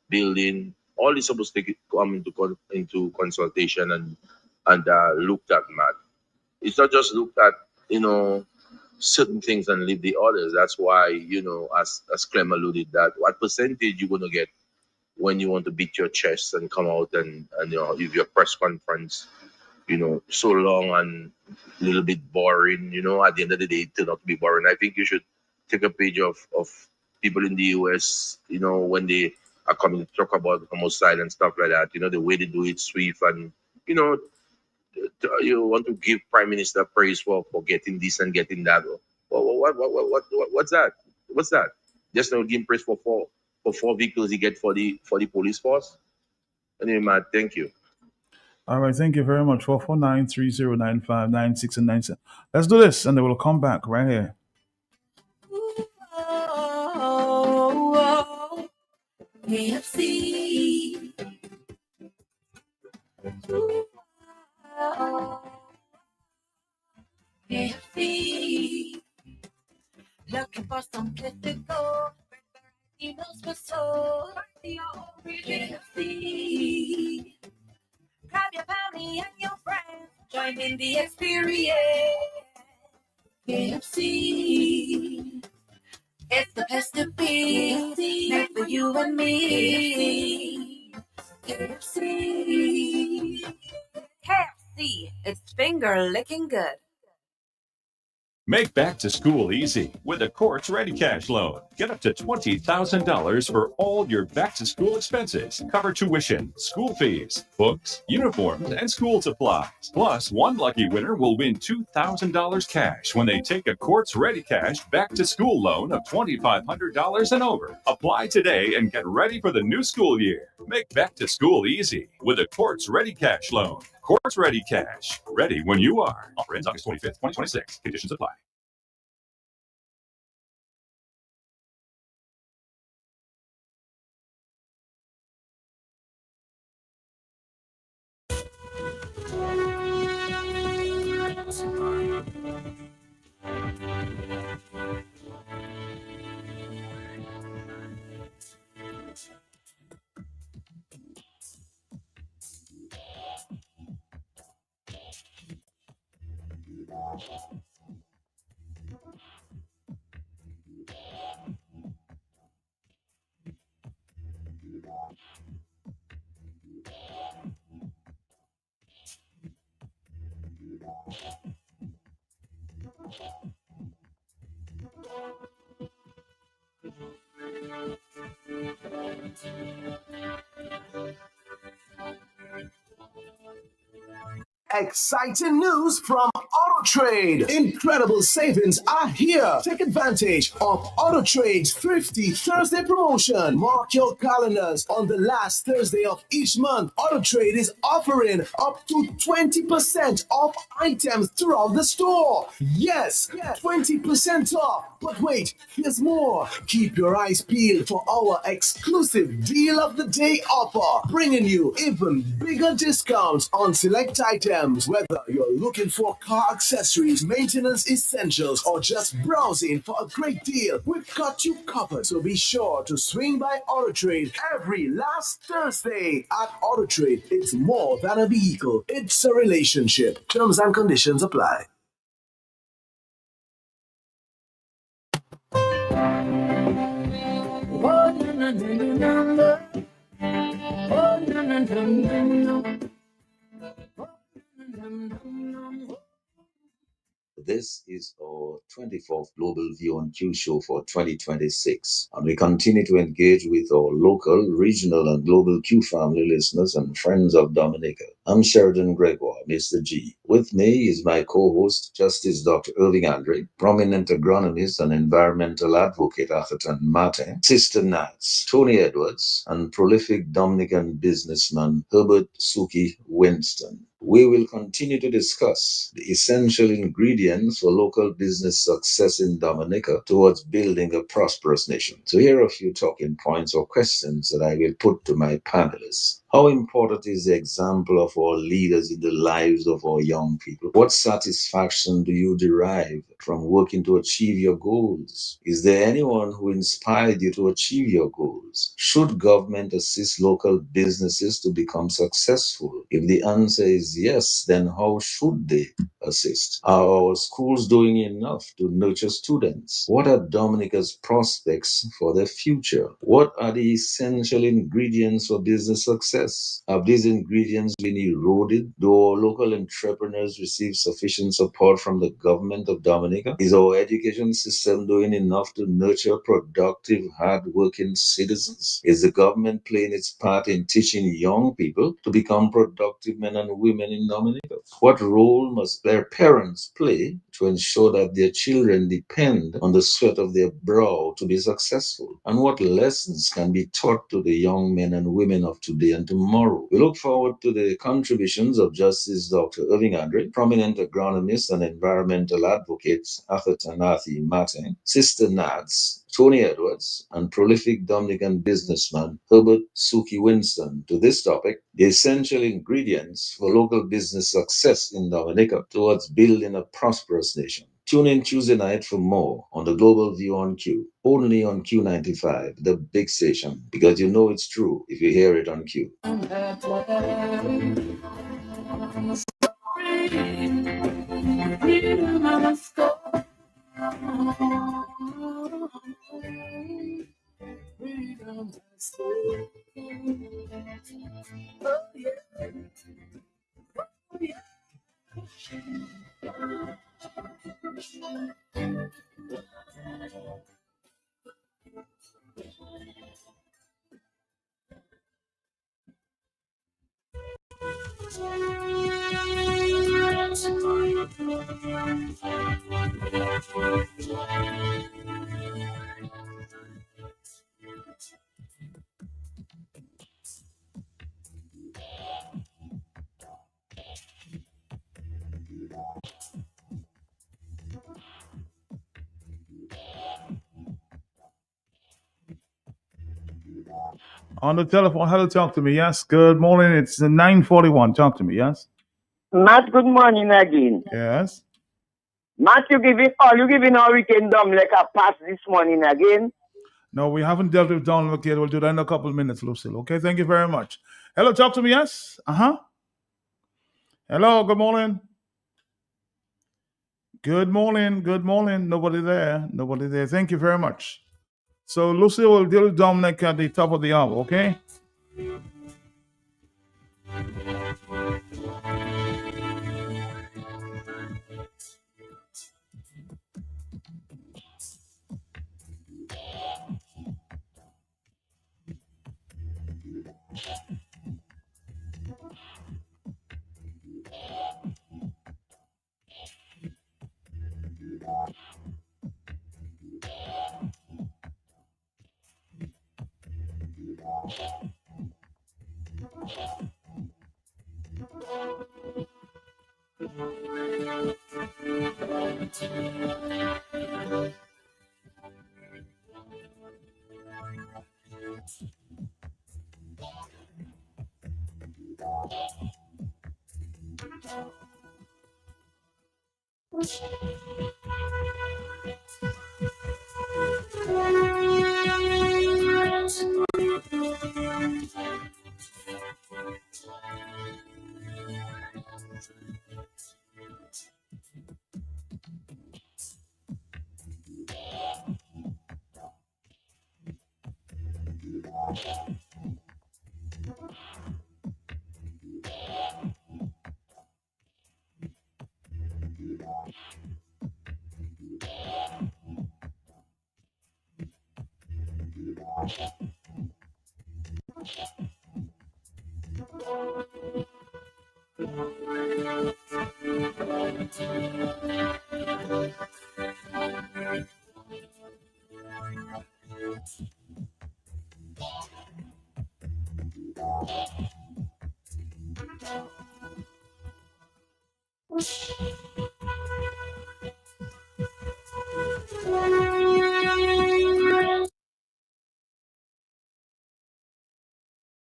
building, all this supposed to come into consultation and looked at, Matt. It's not just looked at, certain things and leave the others. That's why, as Clem alluded, that what percentage you're going to get when you want to beat your chest and come out and give your press conference, so long and a little bit boring, at the end of the day, it turned out to be boring. I think you should take a page of people in the US, when they are coming to talk about homicide and stuff like that, the way they do it, swift, and, you want to give Prime Minister praise for getting this and getting that. What's that? What's that? Just not give him praise for four vehicles he get for the police force. Anyway, Matt, thank you. All right, thank you very much. 449-3095-96 and 97. Let's do this, and then we'll come back right here. KFC. KFC. Looking for some place to go. Meals for soul. KFC. Grab your family and your friends. Join in the experience. KFC. It's the place to be. Made for you and me. KFC. KFC. It's finger licking good. Make back to school easy with a Quartz Ready Cash loan. Get up to $20,000 for all your back to school expenses. Cover tuition, school fees, books, uniforms, and school supplies. Plus, one lucky winner will win $2,000 cash when they take a Quartz Ready Cash back to school loan of $2,500 and over. Apply today and get ready for the new school year. Make back to school easy with a Quartz Ready Cash loan. Quartz Ready Cash. Ready when you are. Offer ends August 25th, 2026. Conditions apply. Exciting news from AutoTrade. Incredible savings are here. Take advantage of AutoTrade's Thrifty Thursday promotion. Mark your calendars. On the last Thursday of each month, AutoTrade is offering up to 20% off items throughout the store. Yes, 20% off. But wait, there's more. Keep your eyes peeled for our exclusive Deal of the Day offer, bringing you even bigger discounts on select items. Whether you're looking for car accessories, maintenance essentials, or just browsing for a great deal, we've got you covered. So be sure to swing by AutoTrade every last Thursday. At AutoTrade, it's more than a vehicle, it's a relationship. Terms and conditions apply. Oh, This is our 24th Global View on Q show for 2026, and we continue to engage with our local, regional, and global Q family listeners and friends of Dominica. I'm Sheridan Gregoire, Mr. G. With me is my co-host, Justice Dr. Irving Andre, prominent agronomist and environmental advocate Atherton Martin, Sister Nats, Tony Edwards, and prolific Dominican businessman Herbert Suki Winston. We will continue to discuss the essential ingredients for local business success in Dominica towards building a prosperous nation. So here are a few talking points or questions that I will put to my panelists. How important is the example of our leaders in the lives of our young people? What satisfaction do you derive from working to achieve your goals? Is there anyone who inspired you to achieve your goals? Should government assist local businesses to become successful? If the answer is yes, then how should they assist? Are our schools doing enough to nurture students? What are Dominica's prospects for the future? What are the essential ingredients for business success? Have these ingredients been eroded? Do our local entrepreneurs receive sufficient support from the government of Dominica? Is our education system doing enough to nurture productive, hard-working citizens? Is the government playing its part in teaching young people to become productive men and women in Dominica? What role must their parents play to ensure that their children depend on the sweat of their brow to be successful? And what lessons can be taught to the young men and women of today and tomorrow? We look forward to the contributions of Justice Dr. Irving Andre, prominent agronomist and environmental advocate Atherton Martin, Sister Nads, Tony Edwards, and prolific Dominican businessman Herbert Suki Winston to this topic, the essential ingredients for local business success in Dominica towards building a prosperous nation. Tune in Tuesday night for more on the Global View on Q, only on Q95, the big station, because you know it's true if you hear it on Q. On the telephone, hello, talk to me. Yes, good morning. It's 9:41. Talk to me. Yes. Matt, good morning again. Yes. Matt, you giving Hurricane Dominic a pass this morning again? No, we haven't dealt with Dominic yet. We'll do that in a couple of minutes, Lucille. Okay, thank you very much. Hello, talk to me. Yes. Hello, good morning. Good morning. Good morning. Nobody there. Nobody there. Thank you very much. So Lucille will deal with Dominic at the top of the hour. Okay.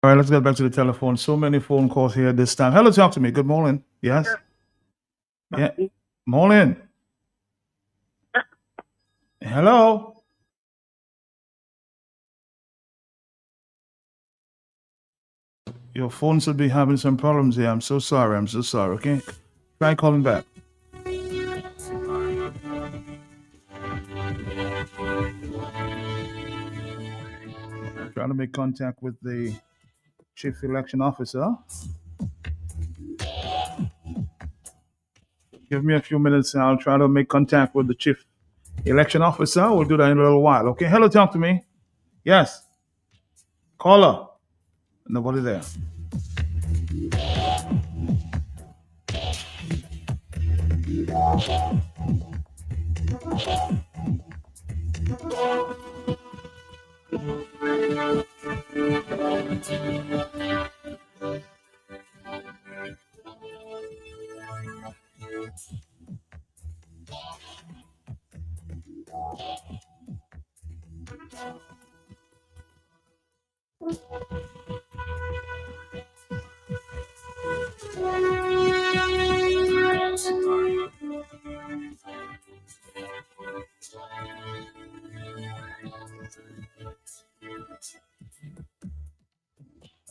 All right, let's get back to the telephone. So many phone calls here this time. Hello, talk to me. Good morning. Yes. Yeah. Morning. Hello. Your phone should be having some problems here. I'm so sorry. I'm so sorry. Okay. Try calling back. Trying to make contact with the chief election officer. Give me a few minutes and I'll try to make contact with the chief election officer. We'll do that in a little while. Okay. Hello, talk to me. Yes. Caller. Nobody there.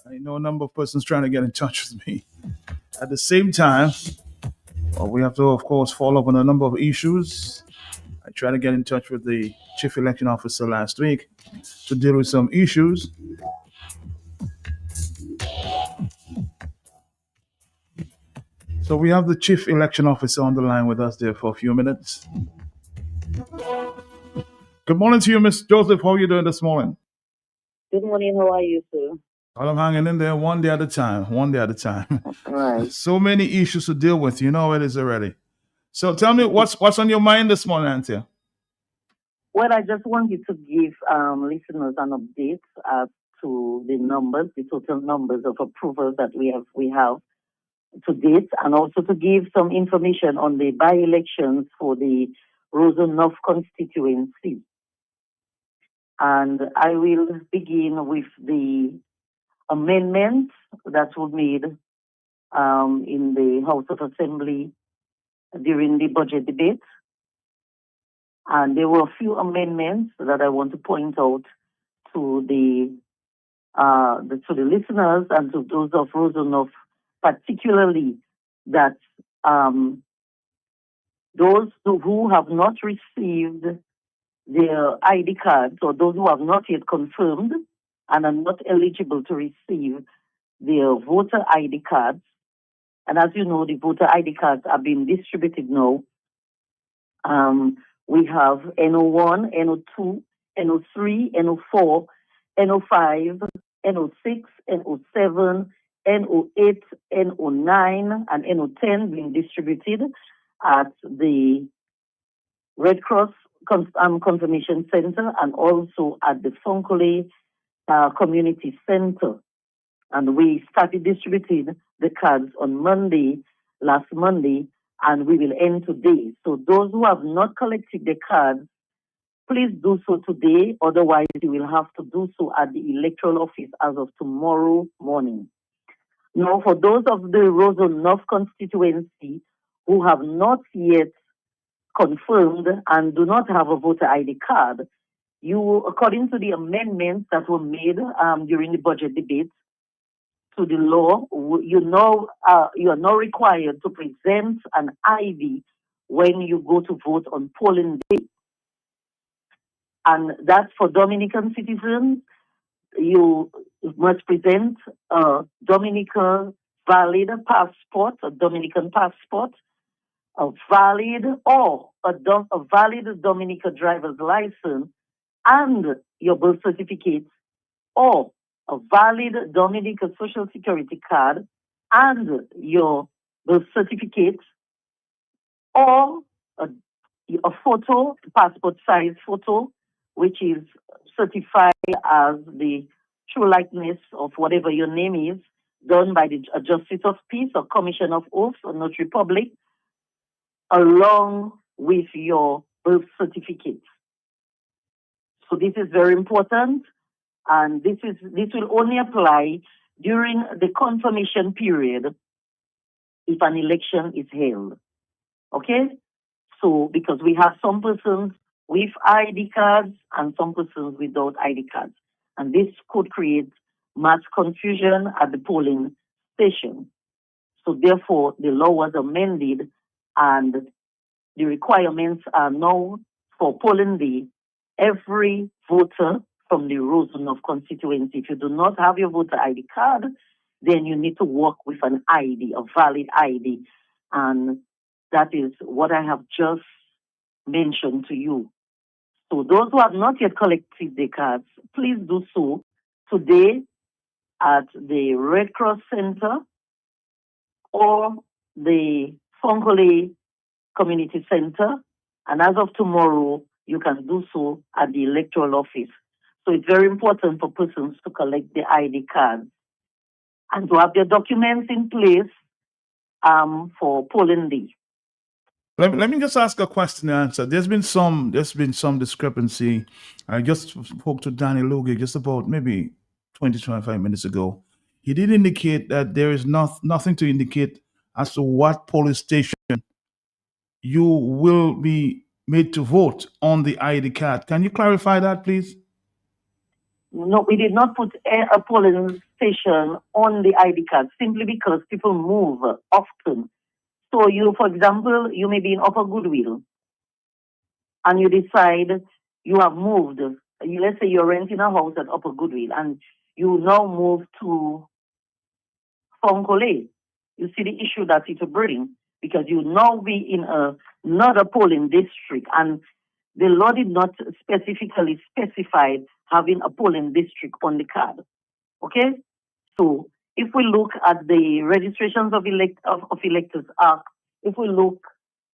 I know a number of persons trying to get in touch with me. At the same time, we have to, of course, follow up on a number of issues. I tried to get in touch with the chief election officer last week to deal with some issues. So we have the chief election officer on the line with us there for a few minutes. Good morning to you, Miss Joseph. How are you doing this morning? Good morning. How are you, sir? Well, I'm hanging in there one day at a time, one day at a time. Right. So many issues to deal with. You know how it is already. So tell me what's on your mind this morning, Antia? Well, I just wanted to give listeners an update as to the numbers, the total numbers of approvals that we have to date, and also to give some information on the by-elections for the Roseau North constituency. And I will begin with the amendments that were made in the House of Assembly during the budget debate. And there were a few amendments that I want to point out to the listeners and to those of Roseau North, particularly that those who have not received their ID cards, or those who have not yet confirmed and are not eligible to receive their voter ID cards. And as you know, the voter ID cards are being distributed now. We have NO1, NO2, NO3, NO4, NO5, NO6, NO7, NO8, NO9, and NO10 being distributed at the Red Cross Confirmation Center and also at the Fonkole Community Center. And we started distributing the cards on last Monday, and we will end today. So those who have not collected the cards, please do so today. Otherwise, you will have to do so at the electoral office as of tomorrow morning. Now, for those of the Roseau North constituency who have not yet confirmed and do not have a voter ID card, you, according to the amendments that were made during the budget debate to the law, you are now required to present an ID when you go to vote on polling day. And that's for Dominican citizens. You must present a Dominican valid passport, a Dominican passport, a valid Dominican driver's license, and your birth certificate, or a valid Dominica Social Security card and your birth certificate, or a photo, passport size photo, which is certified as the true likeness of whatever your name is, done by the Justice of Peace or Commission of Oath or Notary Public, along with your birth certificate. So this is very important, and this will only apply during the confirmation period if an election is held. Okay? So, because we have some persons with ID cards and some persons without ID cards. And this could create mass confusion at the polling station. So therefore, the law was amended and the requirements are now for polling day, every voter from the Rosenhof constituency, if you do not have your voter ID card, then you need to work with an ID, a valid ID. And that is what I have just mentioned to you. So those who have not yet collected their cards, please do so today at the Red Cross Center or the Fonkole Community Center. And as of tomorrow, you can do so at the electoral office. So it's very important for persons to collect the ID cards and to have their documents in place for polling day. Let me just ask a question and answer. There's been some discrepancy. I just spoke to Danny Logie just about maybe 25 minutes ago. He did indicate that there is nothing to indicate as to what polling station you will be made to vote on the ID card. Can you clarify that, please? No, we did not put a polling station on the ID card simply because people move often. So you, for example, you may be in Upper Goodwill and you decide you have moved. Let's say you're renting a house at Upper Goodwill and you now move to Fonkole. You see the issue that it will bring because you now be in another polling district, and the law did not specifically specify having a polling district on the card. Okay? So if we look at the registrations of Electors Act, if we look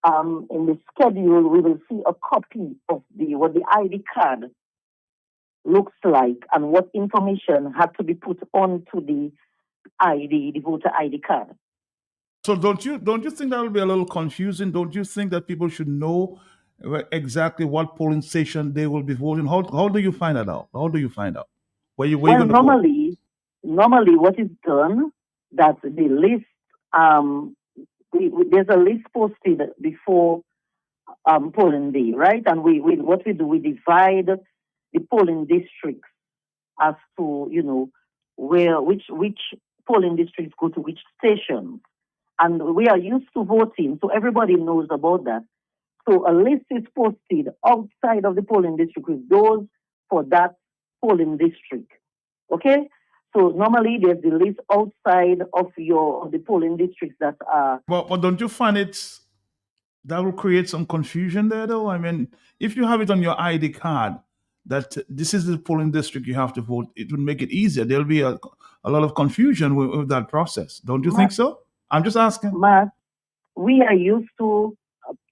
in the schedule, we will see a copy of what the ID card looks like and what information had to be put onto the voter ID card. So don't you think that will be a little confusing? Don't you think that people should know exactly what polling station they will be voting? How do you find that out? How do you find out? Where you going to vote? Normally what is done, that the list, there's a list posted before polling day, right? And what we do, we divide the polling districts as to, which polling districts go to which stations. And we are used to voting, so everybody knows about that. So a list is posted outside of the polling district with those for that polling district. Okay? So normally there's the list outside of the polling districts that are... But don't you find that will create some confusion there, though? I mean, if you have it on your ID card that this is the polling district you have to vote, it would make it easier. There'll be a lot of confusion with that process. Don't you think so? I'm just asking. Matt, we are used to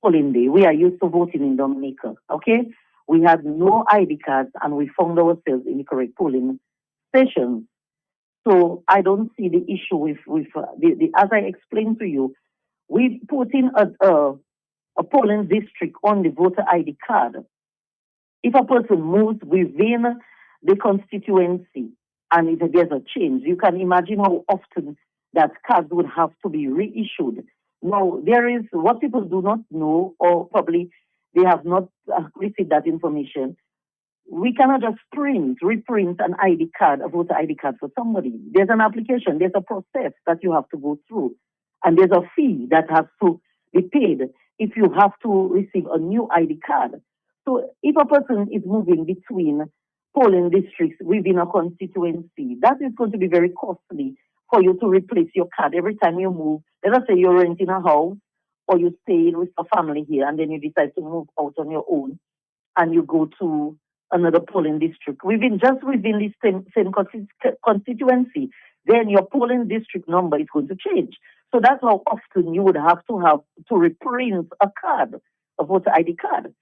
polling day. We are used to voting in Dominica, okay? We had no ID cards and we found ourselves in the correct polling stations. So I don't see the issue with as I explained to you, we put in a polling district on the voter ID card. If a person moves within the constituency and if there's a change, you can imagine how often that cards would have to be reissued. Now, there is what people do not know, or probably they have not received that information. We cannot just reprint an ID card, a voter ID card for somebody. There's an application, there's a process that you have to go through, and there's a fee that has to be paid if you have to receive a new ID card. So if a person is moving between polling districts within a constituency, that is going to be very costly for you to replace your card every time you move. Let us say you're renting a house or you stay with a family here and then you decide to move out on your own and you go to another polling district, within the same constituency, then your polling district number is going to change. So that's how often you would have to reprint a card, a voter ID card.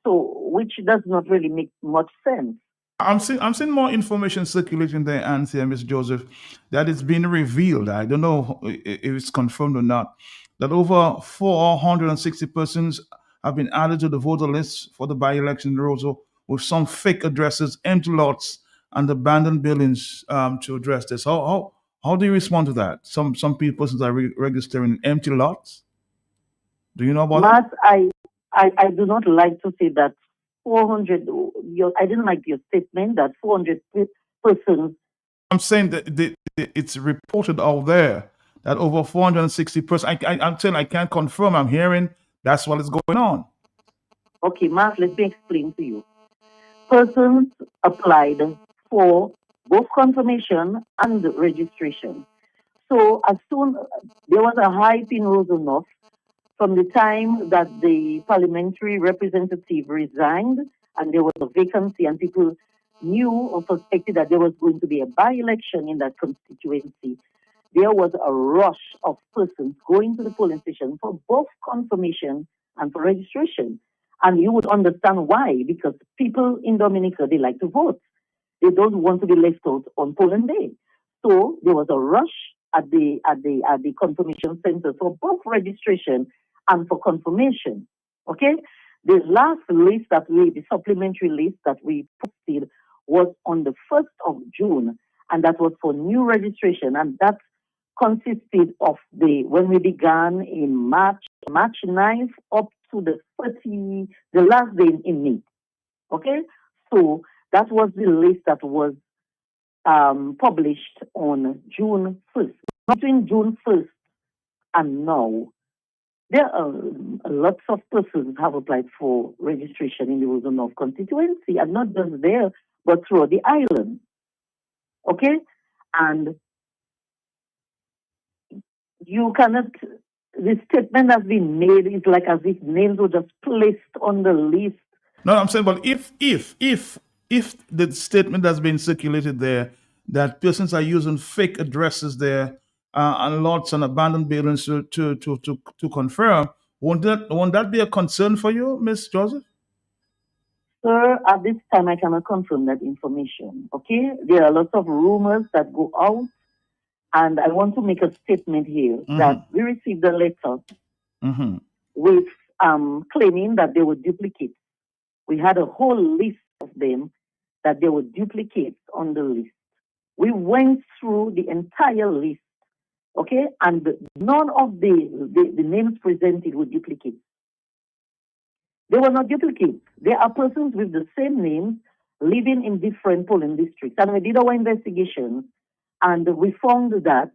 So, which does not really make much sense. I'm seeing more information circulating there, Nancy and Ms. Joseph, that it's been revealed. I don't know if it's confirmed or not, that over 460 persons have been added to the voter list for the by-election in Roseau with some fake addresses, empty lots, and abandoned buildings to address this. How do you respond to that? Some persons are registering empty lots. Do you know about Matt, that? I do not like to say that 400. I didn't like your statement that 400 persons. I'm saying that it's reported out there that over 460 persons. I'm saying I can't confirm. I'm hearing that's what is going on. Okay, Mark, let me explain to you. Persons applied for both confirmation and registration. So as soon there was a hype in Roseau North from the time that the parliamentary representative resigned and there was a vacancy and people knew or suspected that there was going to be a by-election in that constituency, there was a rush of persons going to the polling station for both confirmation and for registration. And you would understand why, because people in Dominica, they like to vote. They don't want to be left out on polling day. So there was a rush at the confirmation center for both registration and for confirmation. Okay? The last list the supplementary list that we posted was on the 1st of June, and that was for new registration, and that consisted of when we began in March 9th up to the last day in May. Okay? So that was the list that was published on June 1st. Between June 1st and now, there are lots of persons have applied for registration in the Roseau North constituency, and not just there, but throughout the island. Okay? And you cannot, the statement that's been made is like as if names were just placed on the list. No, I'm saying, but if the statement that's been circulated there that persons are using fake addresses there and lots and abandoned buildings to confirm, won't that be a concern for you, Ms. Joseph? Sir, at this time I cannot confirm that information. Okay, there are lots of rumors that go out, and I want to make a statement here that we received a letter with claiming that there were duplicates. We had a whole list of them that there were duplicates on the list. We went through the entire list, okay, and none of the names presented were duplicates. They were not duplicates. There are persons with the same names living in different polling districts. And we did our investigation, and we found that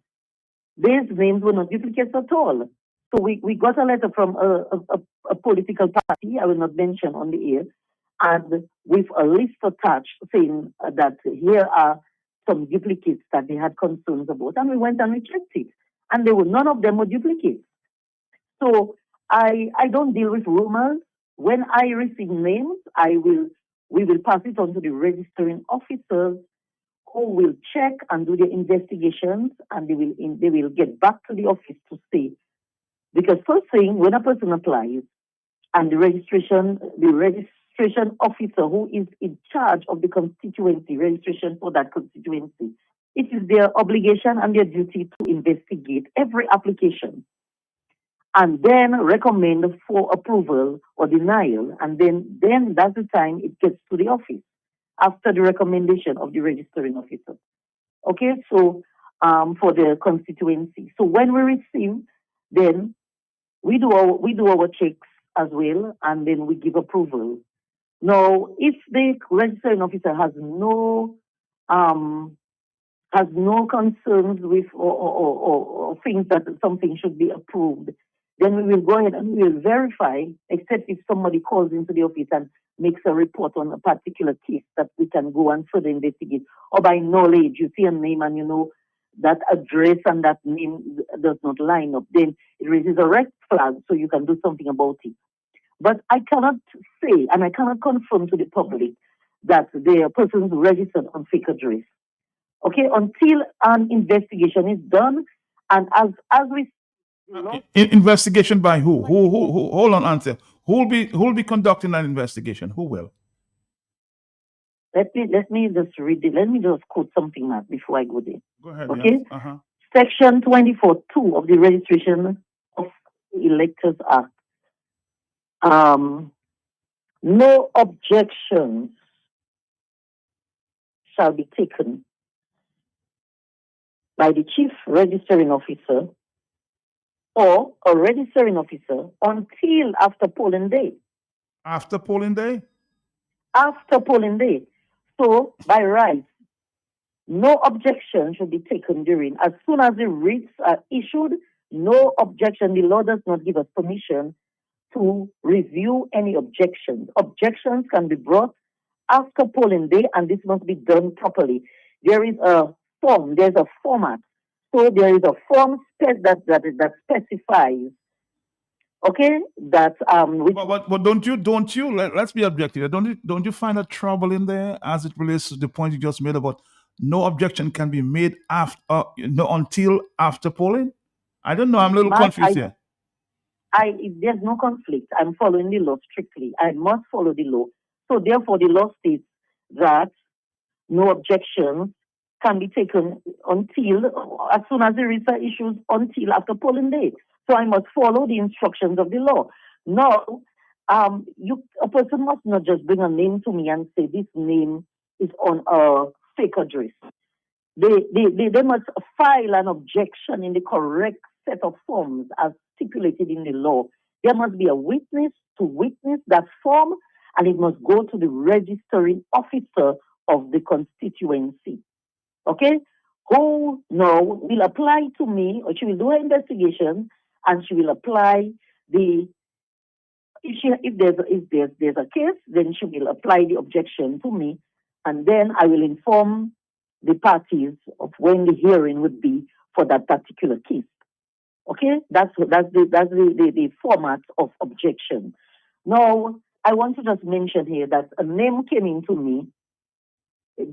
these names were not duplicates at all. So we got a letter from a political party, I will not mention on the air, and with a list attached saying that here are some duplicates that they had concerns about. And we went and we checked it. And none of them were duplicates. So I don't deal with rumors. When I receive names, we will pass it on to the registering officers who will check and do the investigations, and they will get back to the office to say. Because first thing, when a person applies, and the registration officer who is in charge of the constituency, registration for that constituency, it is their obligation and their duty to investigate every application and then recommend for approval or denial. And then that's the time it gets to the office after the recommendation of the registering officer. Okay, so for the constituency. So when we receive, then we do our checks as well, and then we give approval. Now, if the registering officer has no concerns with or thinks that something should be approved, then we will go ahead and we will verify, except if somebody calls into the office and makes a report on a particular case that we can go and further investigate. Or by knowledge, you see a name and you know that address and that name does not line up, then it raises a red flag, so you can do something about it. But I cannot say, and I cannot confirm to the public that the person is registered on fake address. Okay, until an investigation is done, and as we Investigation by who? Who? Hold on, answer. Who'll be conducting an investigation? Who will? let me just read it. Let me just quote something, Matt, before I go there. Go ahead. Okay, Yes. Uh-huh. Section 24(2) of the Registration of Electors Act. No objections shall be taken by the chief registering officer or a registering officer until after polling day. After polling day? After polling day. So, by right, no objection should be taken during. As soon as the writs are issued, no objection. The law does not give us permission to review any objections. Objections can be brought after polling day, and this must be done properly. There is a form, there's a format. So there is a form that specifies, okay, that which But don't you let's be objective. Don't you find a trouble in there as it relates to the point you just made about no objection can be made after until after polling? I don't know. I'm a little confused here. There's no conflict. I'm following the law strictly. I must follow the law. So therefore, the law states that no objections can be taken until, as soon as the writs are issued, until after polling day. So I must follow the instructions of the law. Now, a person must not just bring a name to me and say this name is on a fake address. They must file an objection in the correct set of forms as stipulated in the law. There must be a witness to witness that form, and it must go to the registering officer of the constituency. Okay? Who now will apply to me, or she will do her investigation, and she will apply if there's a case, then she will apply the objection to me, and then I will inform the parties of when the hearing would be for that particular case. Okay, that's the format of objection. Now, I want to just mention here that a name came into me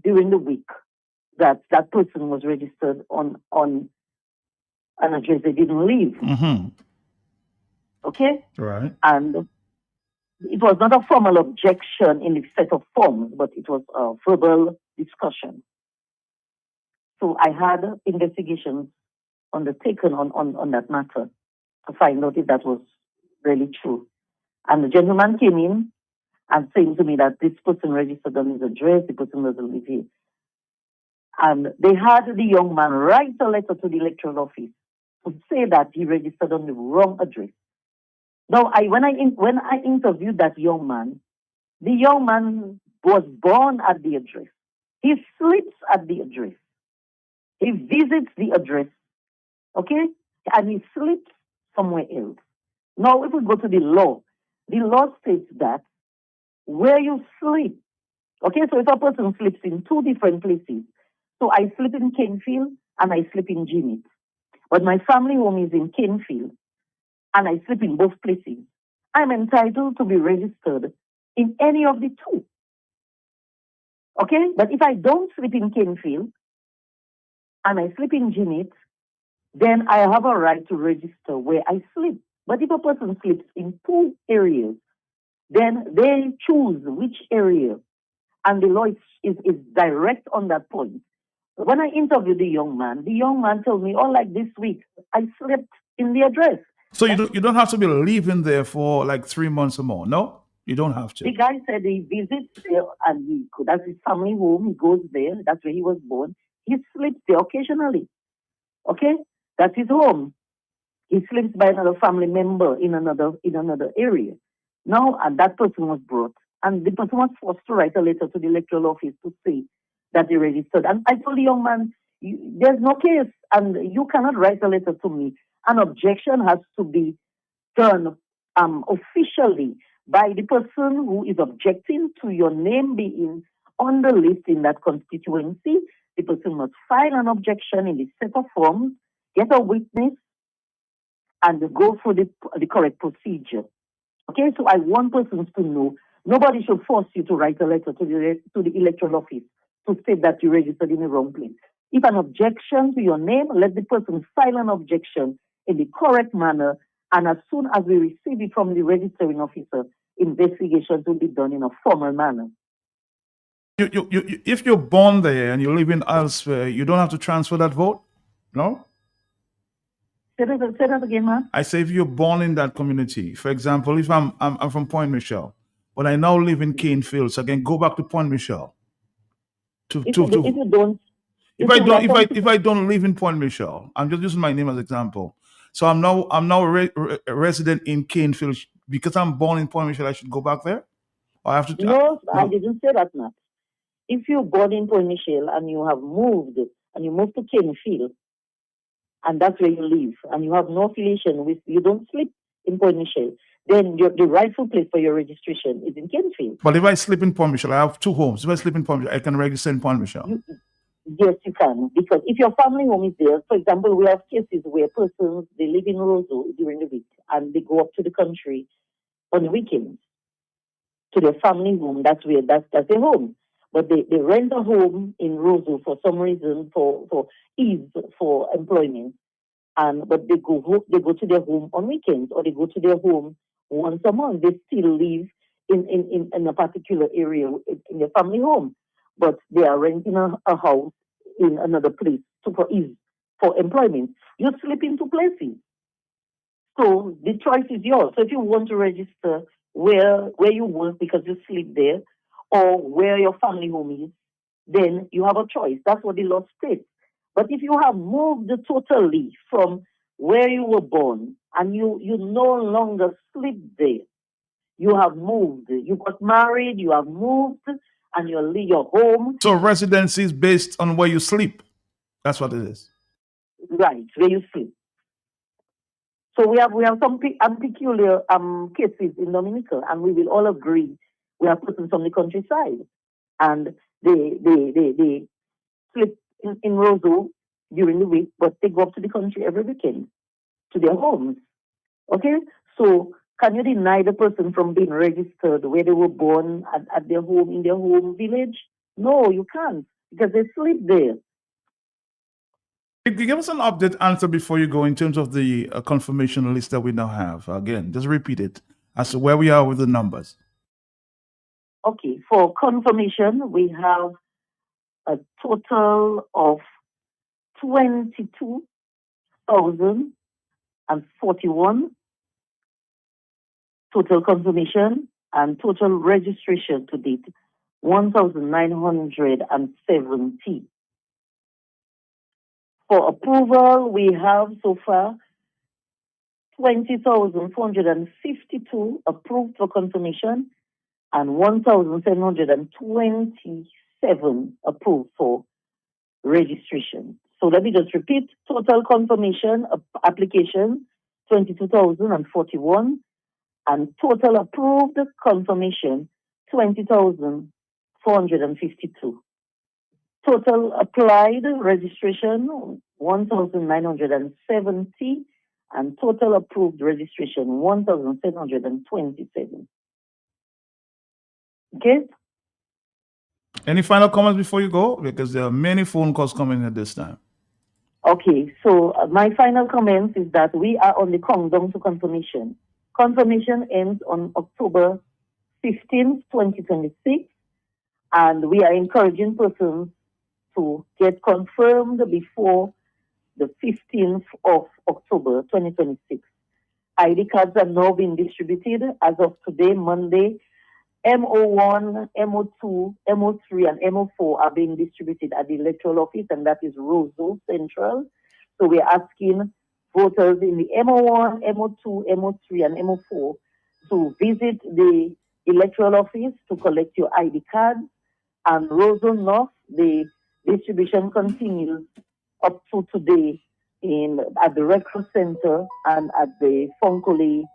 during the week that person was registered on an address they didn't leave. Mm-hmm. Okay, right, and it was not a formal objection in the set of forms, but it was a verbal discussion. So I had investigations undertaken on that matter to find out if that was really true. And the gentleman came in and saying to me that this person registered on his address, the person doesn't live here. And they had the young man write a letter to the electoral office to say that he registered on the wrong address. Now, when I interviewed that young man, the young man was born at the address. He sleeps at the address. He visits the address, okay? And he sleeps somewhere else. Now, if we go to the law states that where you sleep, okay, so if a person sleeps in two different places, so I sleep in Canefield and I sleep in Jimmy, but my family home is in Canefield and I sleep in both places, I'm entitled to be registered in any of the two. Okay? But if I don't sleep in Canefield and I sleep in Jimmy, then I have a right to register where I sleep. But if a person sleeps in two areas, then they choose which area, and the law is direct on that point. When I interviewed the young man told me, like this week, I slept in the address. So you don't have to be living there for like 3 months or more, no? You don't have to. The guy said he visits there and that's his family home. He goes there. That's where he was born. He sleeps there occasionally. Okay? That's his home. He sleeps by another family member in another area. Now, and that person was brought. And the person was forced to write a letter to the electoral office to say that he registered. And I told the young man, there's no case, and you cannot write a letter to me. An objection has to be done officially by the person who is objecting to your name being on the list in that constituency. The person must file an objection in the set of forms, get a witness, and go through the correct procedure. Okay, so I want persons to know Nobody should force you to write a letter to the electoral office to state that you registered in the wrong place. If an objection to your name, let the person file an objection in the correct manner, and as soon as we receive it from the registering officer, investigations will be done in a formal manner. If you're born there and you're living elsewhere, you don't have to transfer that vote? No? Say that again, man. I say if you're born in that community, for example, if I'm from Point Michelle, but I now live in Canefield, so I can go back to Point Michelle. If I don't live in Point Michelle, I'm just using my name as example. So I'm now a resident in Canefield because I'm born in Point Michelle. I should go back there. Or I have to. No, I didn't say that, Matt. If you're born in Point Michelle and you have moved to Canefield, and that's where you live, and you have no affiliation with, you don't sleep in Point Michelle, then the rightful place for your registration is in Canefield. But if I sleep in Point Michelle, I have two homes. If I sleep in Point Michelle, I can register in Point Michelle. Yes, you can, because if your family home is there, for example, we have cases where persons, they live in Roseau during the week, and they go up to the country on the weekends to their family home. That's their home. But they rent a home in Roseau for some reason, for ease, for employment. But they go to their home on weekends, or they go to their home once a month. They still live in a particular area in their family home, but they are renting a house in another place for ease, for employment. You slip into places. So the choice is yours. So if you want to register where you work because you sleep there, or where your family home is, then you have a choice. That's what the law states. But if you have moved totally from where you were born and you no longer sleep there, you have moved. You got married, you have moved, and your home. So residency is based on where you sleep. That's what it is. Right, where you sleep. So we have some peculiar cases in Dominica, and we will all agree we have persons from the countryside, and they sleep in Roseau during the week, but they go up to the country every weekend to their homes. Okay, so can you deny the person from being registered where they were born at their home, in their home village? No, you can't, because they sleep there. Give us an update answer before you go in terms of the confirmation list that we now have. Again, just repeat it as to where we are with the numbers. Okay, for confirmation, we have a total of 22,041 total confirmation, and total registration to date 1,970. For approval, we have so far 20,452 approved for confirmation and 1,727 approved for registration. So let me just repeat: total confirmation application 22,041, and total approved confirmation 20,452. Total applied registration 1,970, and total approved registration 1,727. Okay. Any final comments before you go? Because there are many phone calls coming at this time. Okay, so my final comments is that we are on the countdown to confirmation. Confirmation ends on October 15th, 2026, and we are encouraging persons to get confirmed before the 15th of October, 2026. ID cards are now being distributed as of today, Monday. MO1, MO2, MO3, and MO4 are being distributed at the electoral office, and that is Roseau Central. So we're asking voters in the MO1, MO2, MO3, and MO4 to visit the electoral office to collect your ID card. And Roseau North, the distribution continues up to today at the Record Center and at the Fonkole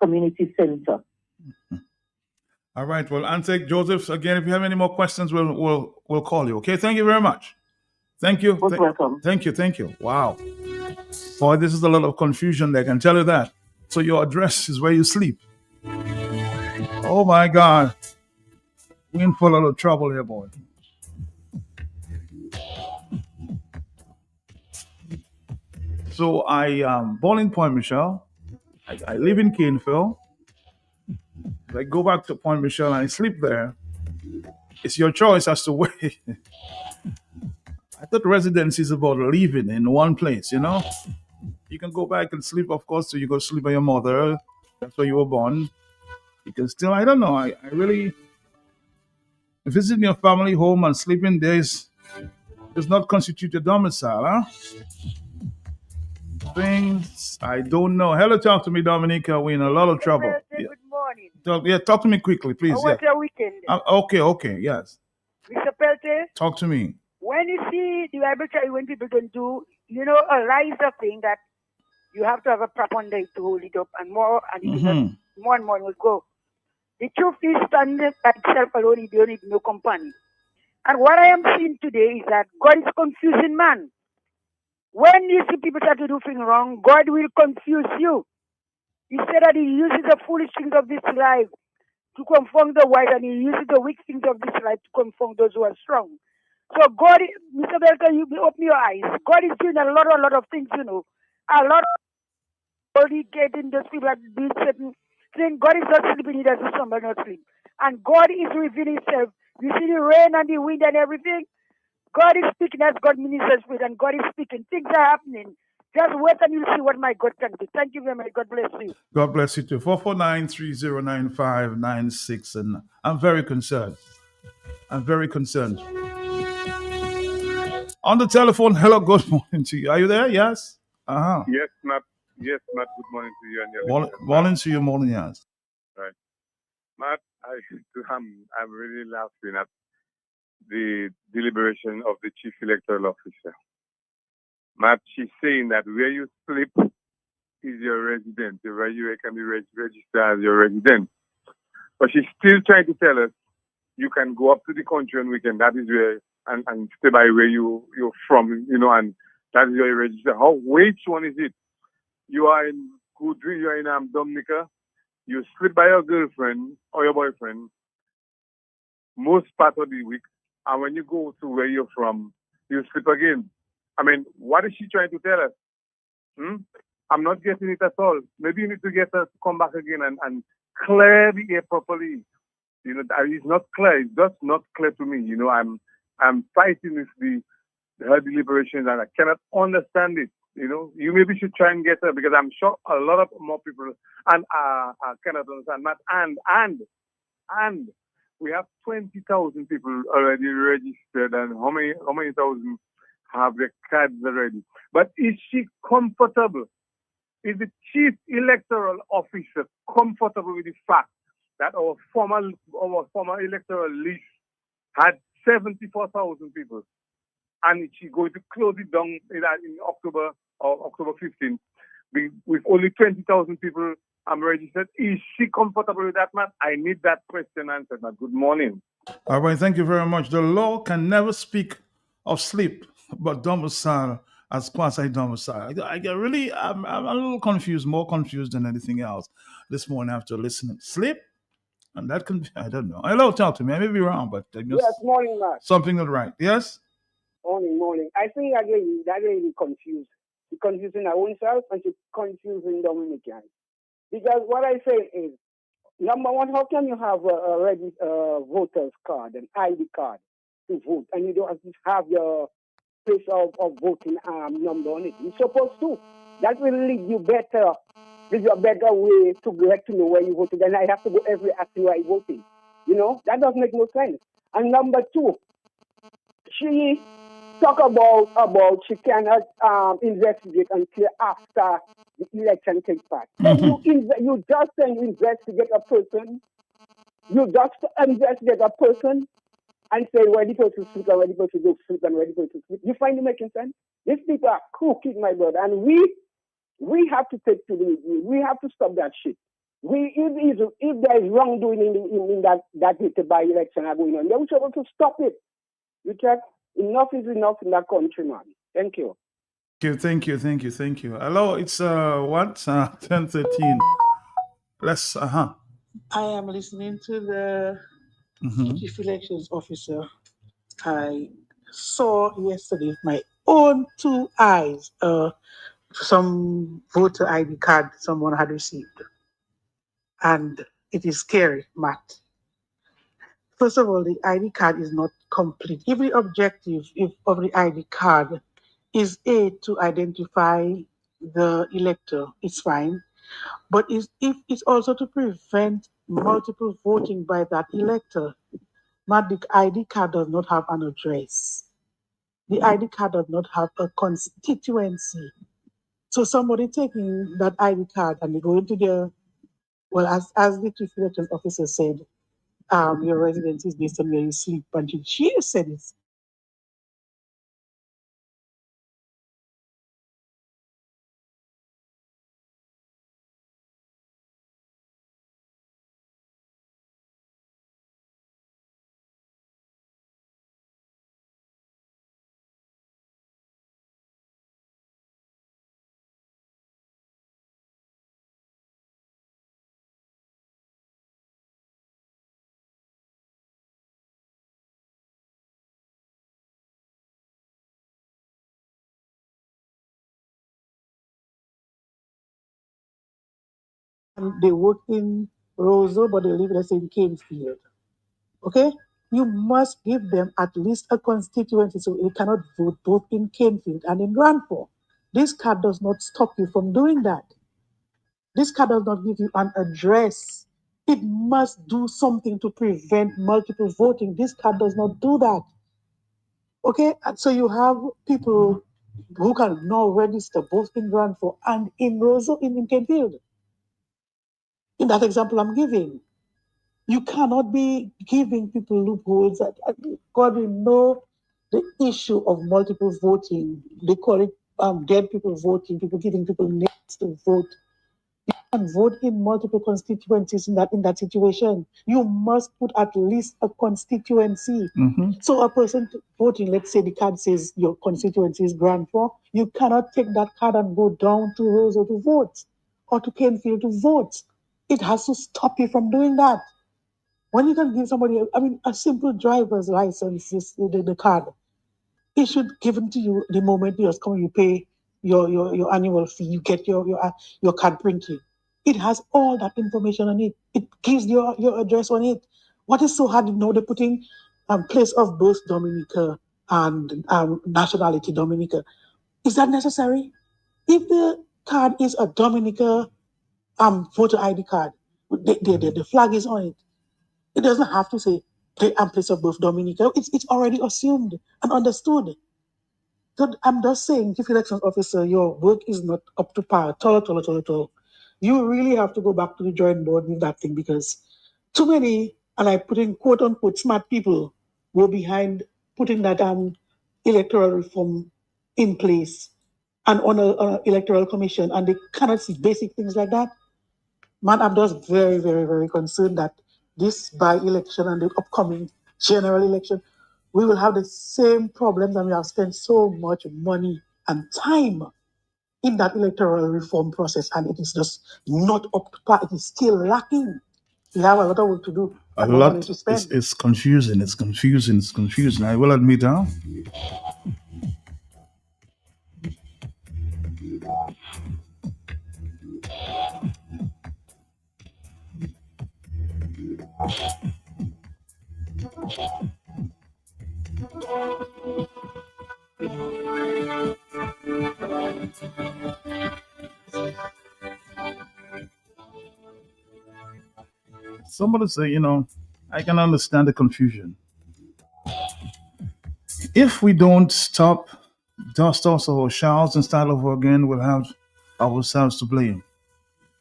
Community Center. All right. Well, Antek Joseph, again, if you have any more questions, we'll call you. Okay. Thank you very much. Thank you. Most welcome. Thank you. Wow. Boy, this is a lot of confusion there. I can tell you that. So your address is where you sleep. Oh my God. We're in for a lot of trouble here, boy. So I born in Point Michelle. I live in Caneville. If I go back to Point Michelle and I sleep there, it's your choice as to where. I thought residency is about living in one place, you know? You can go back and sleep, of course, so you go sleep with your mother. That's where you were born. You can still, I don't know, I really, visiting your family home and sleeping there does not constitute a domicile, huh? Things, I don't know. Hello, talk to me, Dominica. We're in a lot of trouble. Good morning. Talk to me quickly, please. How was your weekend? Okay, yes. Mr. Pelte, Talk to me. when you see the Bible tell you when people don't do, a lie is a thing that you have to have a proper day to hold it up, and more and more and more will go. The truth is standing by itself alone, you don't need no company. And what I am seeing today is that God is confusing man. When you see people start to do things wrong, God will confuse you. He said that he uses the foolish things of this life to confound the wise, and he uses the weak things of this life to confound those who are strong. So God, Mr. Belka, you open your eyes. God is doing a lot of things, A lot of only getting those people that do certain things. God is not sleeping, he does do somebody not sleep. And God is revealing himself. You see the rain and the wind and everything? God is speaking as God ministers with, and God is speaking. Things are happening. Just wait and you'll see what my God can do. Thank you very much. God bless you. God bless you too. 449-3095-96. And I'm very concerned. On the telephone, hello, good morning to you. Are you there? Yes? Uh-huh. Yes, Matt. Good morning to you and your Morning to you, morning, yes. Right. Matt, I'm really laughing at the deliberation of the chief electoral officer. Matt, she's saying that where you sleep is your residence, where you can be registered as your resident. But she's still trying to tell us you can go up to the country on weekend. That is where and stay by where you're from, and that is where you register. Which one is it? You are in Goodry, you are in Dominica, you sleep by your girlfriend or your boyfriend most part of the week, and when you go to where you're from, you sleep again. I mean, what is she trying to tell us? I'm not getting it at all. Maybe you need to get her to come back again and clear the air properly. That is not clear. It's just not clear to me. I'm fighting with her deliberations, and I cannot understand it. You maybe should try and get her, because I'm sure a lot of more people and cannot understand that. And we have 20,000 people already registered, and how many thousand have their cards already? But is she comfortable? Is the chief electoral officer comfortable with the fact that our former electoral list had 74,000 people, and she's going to close it down in October or October 15th with only 20,000 people registered? Is she comfortable with that, Matt? I need that question answered, Matt. Good morning. All right, thank you very much. The law can never speak of sleep, but domicile as quasi-domicile. I'm a little confused, more confused than anything else this morning after listening. Sleep? And that can be, I don't know. Hello, talk to me. I may be wrong, but yes, morning, Matt. Something not right. Yes? Morning. I think that really confused. She's confusing her own self, and she's confusing Dominicans. Because what I say is, number one, how can you have a voter's card, an ID card to vote, and you don't have your place of voting number on it? You're supposed to. That will lead you better. Give you a better way to get to know where you voted. Then I have to go every after where I voting. That doesn't make no sense. And number two, she talk about she cannot investigate until after the election takes place. You just investigate a person. You just investigate a person and say where the person sleep and where the person don't sleep and where the person sleep. You find it making sense? These people are crooked, my brother, and we have to take to the we have to stop that shit. If there is wrongdoing in that by election are going on, then we should have to stop it. You check. Enough is enough in that country, man. Thank you. Thank you. Hello, it's 10:13. Let's I am listening to the Chief Elections Officer. I saw yesterday with my own two eyes some voter ID card someone had received. And it is scary, Matt. First of all, the ID card is not complete. If the objective of the ID card is to identify the elector, it's fine. But if it's also to prevent multiple voting by that elector, Matt, the ID card does not have an address. The ID card does not have a constituency. So somebody taking that ID card and they go into their, well, as the Chief Elections Officer said, your residence is based on where you sleep. And she said it. They work in Roseau, but they live, let's say, in Canefield. Okay? You must give them at least a constituency so they cannot vote both in Canefield and in Ranford. This card does not stop you from doing that. This card does not give you an address. It must do something to prevent multiple voting. This card does not do that. Okay? And so you have people who can now register both in Ranford and in Roseau, in Canefield. In that example I'm giving. You cannot be giving people loopholes. God will know the issue of multiple voting. They call it dead people voting, people giving people names to vote. You can vote in multiple constituencies in that situation. You must put at least a constituency. So a person voting, let's say the card says your constituency is Grand Fork, you cannot take that card and go down to Roseau to vote or to Canefield to vote. It has to stop you from doing that. When you can give somebody, a simple driver's license, the card, it should give it to you the moment you just come, you pay your annual fee, you get your card printed. It has all that information on it. It gives your address on it. What is so hard, they're putting place of birth Dominica and nationality Dominica. Is that necessary? If the card is a Dominica voter ID card, the flag is on it. It doesn't have to say the place of birth Dominica. It's already assumed and understood. So I'm just saying, Chief Elections Officer, your work is not up to par at all. You really have to go back to the drawing board with that thing because too many, and I put in quote unquote smart people, were behind putting that electoral reform in place and on an electoral commission, and they cannot see basic things like that. Man, I'm just very, very, very concerned that this by-election and the upcoming general election, we will have the same problems, and we have spent so much money and time in that electoral reform process, and it is just not up to par. It is still lacking. We have a lot of work to do. A lot. It's confusing. It's confusing. I will admit, huh? Somebody say, I can understand the confusion. If we don't stop, dust off our showers and start over again, we'll have ourselves to blame.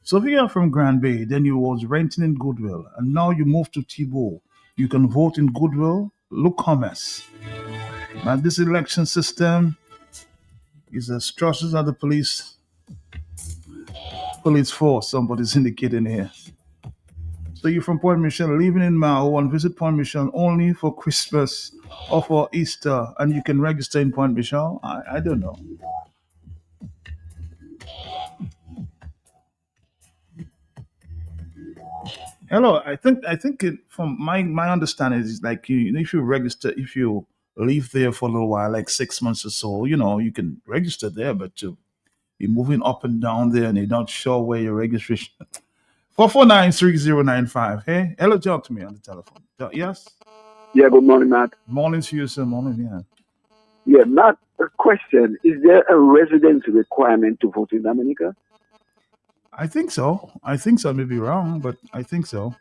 So if you are from Grand Bay, then you was renting in Goodwill, and now you move to Thibault, you can vote in Goodwill, look Commerce. Now this election system is as trusted as the police force, somebody's indicating here. So you're from Point Michelle, living in Mao and visit Point Michelle only for Christmas or for Easter, and you can register in Point Michelle? I don't know. Hello, I think from my understanding is like if you register, if you live there for a little while, like 6 months or so, you can register there, but to be moving up and down there and they're not sure where your registration. 4493095. Hey, hello, talk to me on the telephone. Yes. Yeah, good morning, Matt. Morning to you, sir. Morning, yeah. Yeah, Matt, a question. Is there a residency requirement to vote in Dominica? I think so. I may be wrong, but I think so.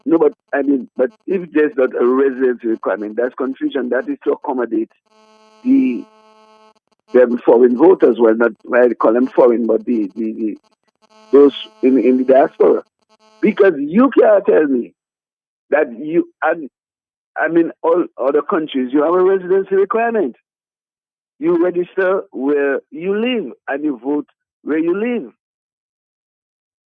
No, but I mean, but if there's not a residency requirement, that's confusion. That is to accommodate the foreign voters. Well, not why they call them foreign, but the those in the diaspora. Because you can't tell me that you and I mean all other countries you have a residency requirement. You register where you live and you vote where you live.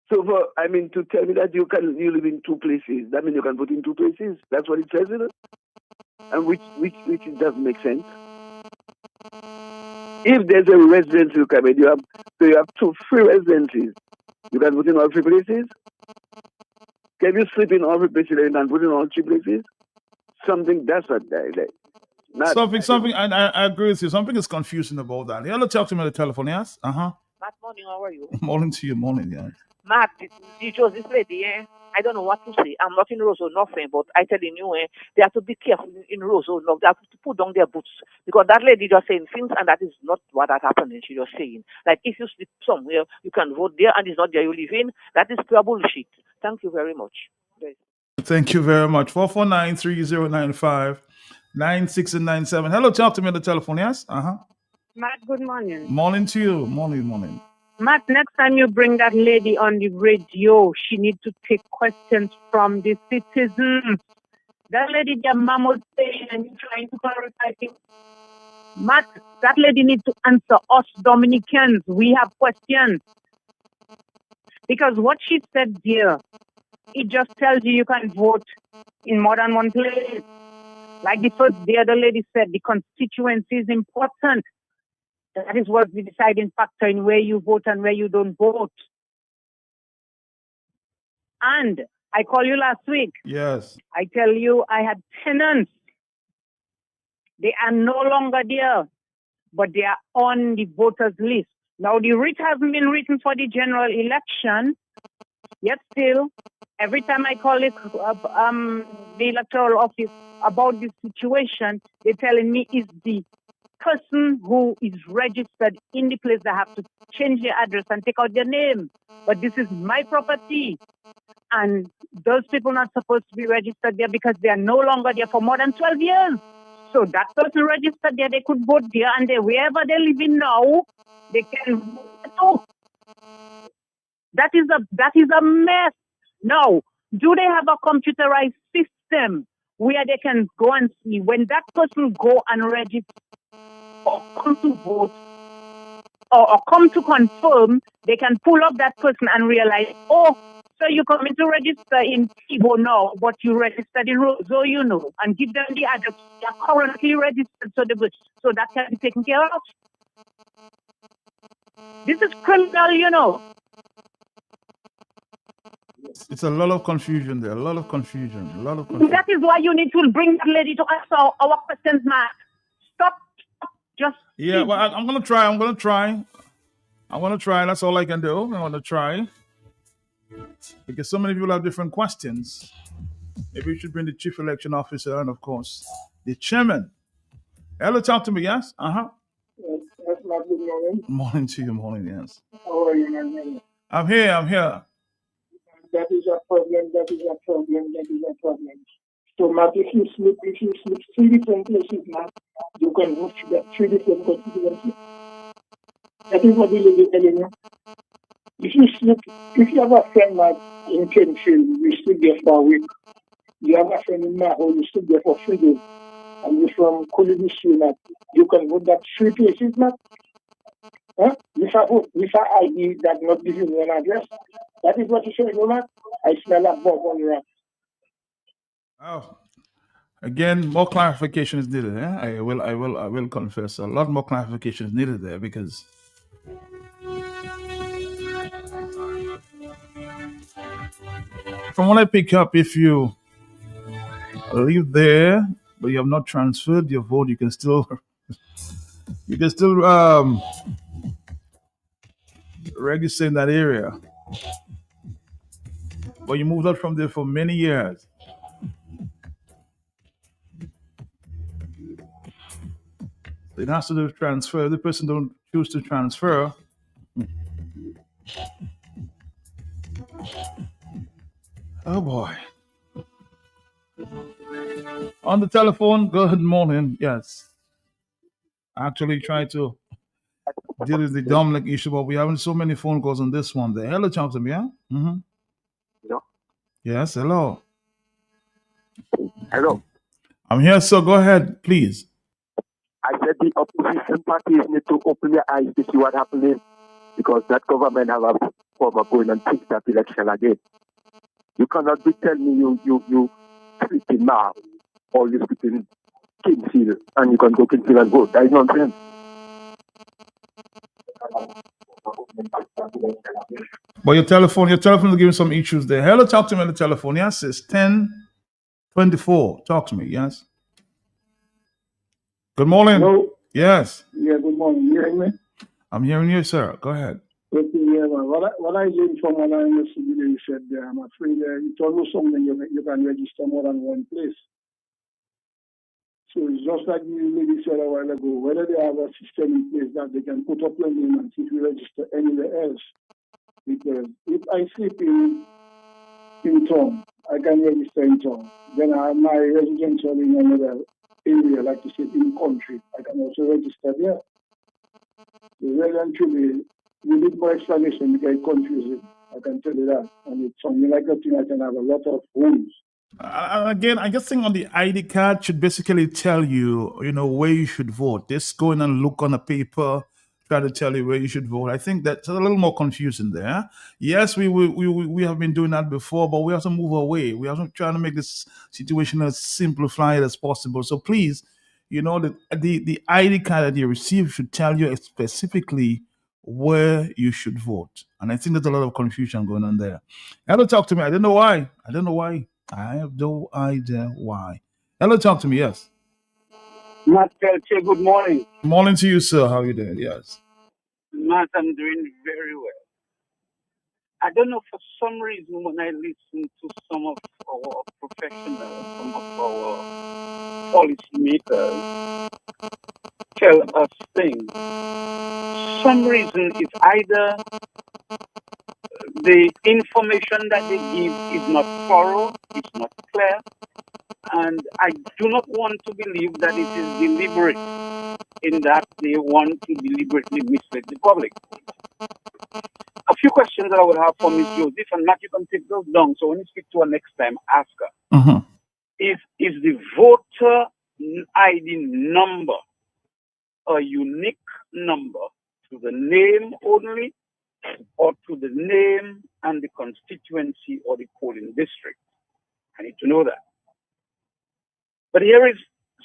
So to tell me that you live in two places, that means you can vote in two places. That's what it says, you know? And which it doesn't make sense. If there's a residency requirement, you have free residencies. You can vote in all three places. Can you sleep in all three places and vote in all three places? Something that's not that. Something. I agree with you. Something is confusing about that. Hello, talk to me on the telephone. Yes. Matt, morning, how are you? Morning to you. Morning. Yeah. Matt, you chose this lady, I don't know what to say. I'm not in Roseau, nothing, but I telling you, they have to be careful in Roseau. No, they have to put down their boots. Because that lady just saying things, and that is not what that happened. She just saying. Like, if you sleep somewhere, you can vote there, and it's not there you live in. That is pure bullshit. Thank you very much. Thank you very much. 4493095 96 and 97. Hello, talk to me on the telephone. Yes. Matt, good morning. Morning to you. Morning. Matt, next time you bring that lady on the radio, she needs to take questions from the citizens. That lady, their mom was saying, and you're trying to clarify things. Matt, that lady needs to answer us Dominicans. We have questions. Because what she said there, it just tells you can vote in more than one place. Like the other lady said, the constituency is important. That is what the deciding factor in where you vote and where you don't vote. And I called you last week. Yes. I tell you, I had tenants. They are no longer there, but they are on the voters list. Now, the writ hasn't been written for the general election, yet still, every time I call it the electoral office about this situation, they're telling me it's the person who is registered in the place that have to change their address and take out their name. But this is my property. And those people not supposed to be registered there because they are no longer there for more than 12 years. So that person registered there, they could vote there, and wherever they live in now, they can vote too. That is a mess. Now, do they have a computerized system where they can go and see when that person go and register or come to vote or come to confirm, they can pull up that person and realize, oh, so you coming to register in Tibo now, but you registered in Roseau, and give them the address. They are currently registered, so that can be taken care of. This is criminal, It's a lot of confusion there. A lot of confusion. That is why you need to bring that lady to answer our questions, Matt. Stop. Just. Yeah, well, I'm going to try. I'm going to try. That's all I can do. I'm going to try. Because so many people have different questions. Maybe we should bring the chief election officer and, of course, the chairman. Hello, talk to me, yes? Yes, Matt, good morning. Morning to you, morning, yes. How are you, my man? I'm here. That is a problem. So, Matt, if you sleep 3 different places, Matt, you can vote for 3 different constituencies. That is what we live in telling you. If you have a friend, Matt, in Kenfield, you sleep there for a week. You have a friend in Maho, you sleep there for 3 days. And you're from Colony, Matt, you can vote that 3 places, Matt. With an ID that not giving you an address. That is what you should do, Matt. I smell that bomb on your ass. Oh, again, more clarification is needed. I will confess a lot more clarification is needed there because From what I pick up, if you live there but you have not transferred your vote, you can still register in that area. But you moved out from there for many years. It has to do with transfer. If the person don't choose to transfer, oh boy. On the telephone, good morning. Yes. Actually try to deal with the Dominic issue, but we're having so many phone calls on this one. The hello, talk to me, yeah? Mm-hmm. Hello? Yes, hello. Hello. I'm here, so go ahead, please. I said the opposition parties need to open their eyes to see what happening because that government have a form of going and fix that election again. You cannot be telling me you speaking now or you speaking Kingsfield and you can go Kingsfield and vote. That is nonsense. But your telephone is giving some issues there. Hello, talk to me on the telephone. Yes, it's 10:24. Talk to me, yes. Good morning. Hello? Yes. Yeah, good morning. You hearing me? I'm hearing you, sir. Go ahead. Okay, yeah, well, what I learned from what I understood you said there, I'm afraid it's almost something you can register more than one place. So it's just like the lady said a while ago, whether they have a system in place that they can put up your name and see if you register anywhere else. Because if I sleep in town, I can register in town. Then I have my residential in another area, like you said, in country. I can also register there. So really and truly, you need more explanation because it's confusing. I can tell you that. And it's something like that thing I can have a lot of rules. Again, I just think on the ID card should basically tell you, where you should vote. Just go in and look on a paper, try to tell you where you should vote. I think that's a little more confusing there. Yes, we have been doing that before, but we have to move away. We are trying to make this situation as simplified as possible. So please, the ID card that you receive should tell you specifically where you should vote. And I think there's a lot of confusion going on there. Hello, talk to me. I don't know why. I have no idea why. Hello, talk to me. Yes. Matt Peltier, good morning. Morning to you, sir. How are you doing? Yes. Matt, I'm doing very well. I don't know, for some reason, when I listen to some of our professionals, some of our policymakers tell us things, some reason it's either the information that they give is not thorough, it's not clear, and I do not want to believe that it is deliberate in that they want to deliberately mislead the public. A few questions that I would have for Ms. Joseph, and Matt, you can take those down, so when you speak to her next time, ask her. Mm-hmm. Is the voter ID number a unique number to the name only, or to the name and the constituency or the polling district? I need to know that. But here is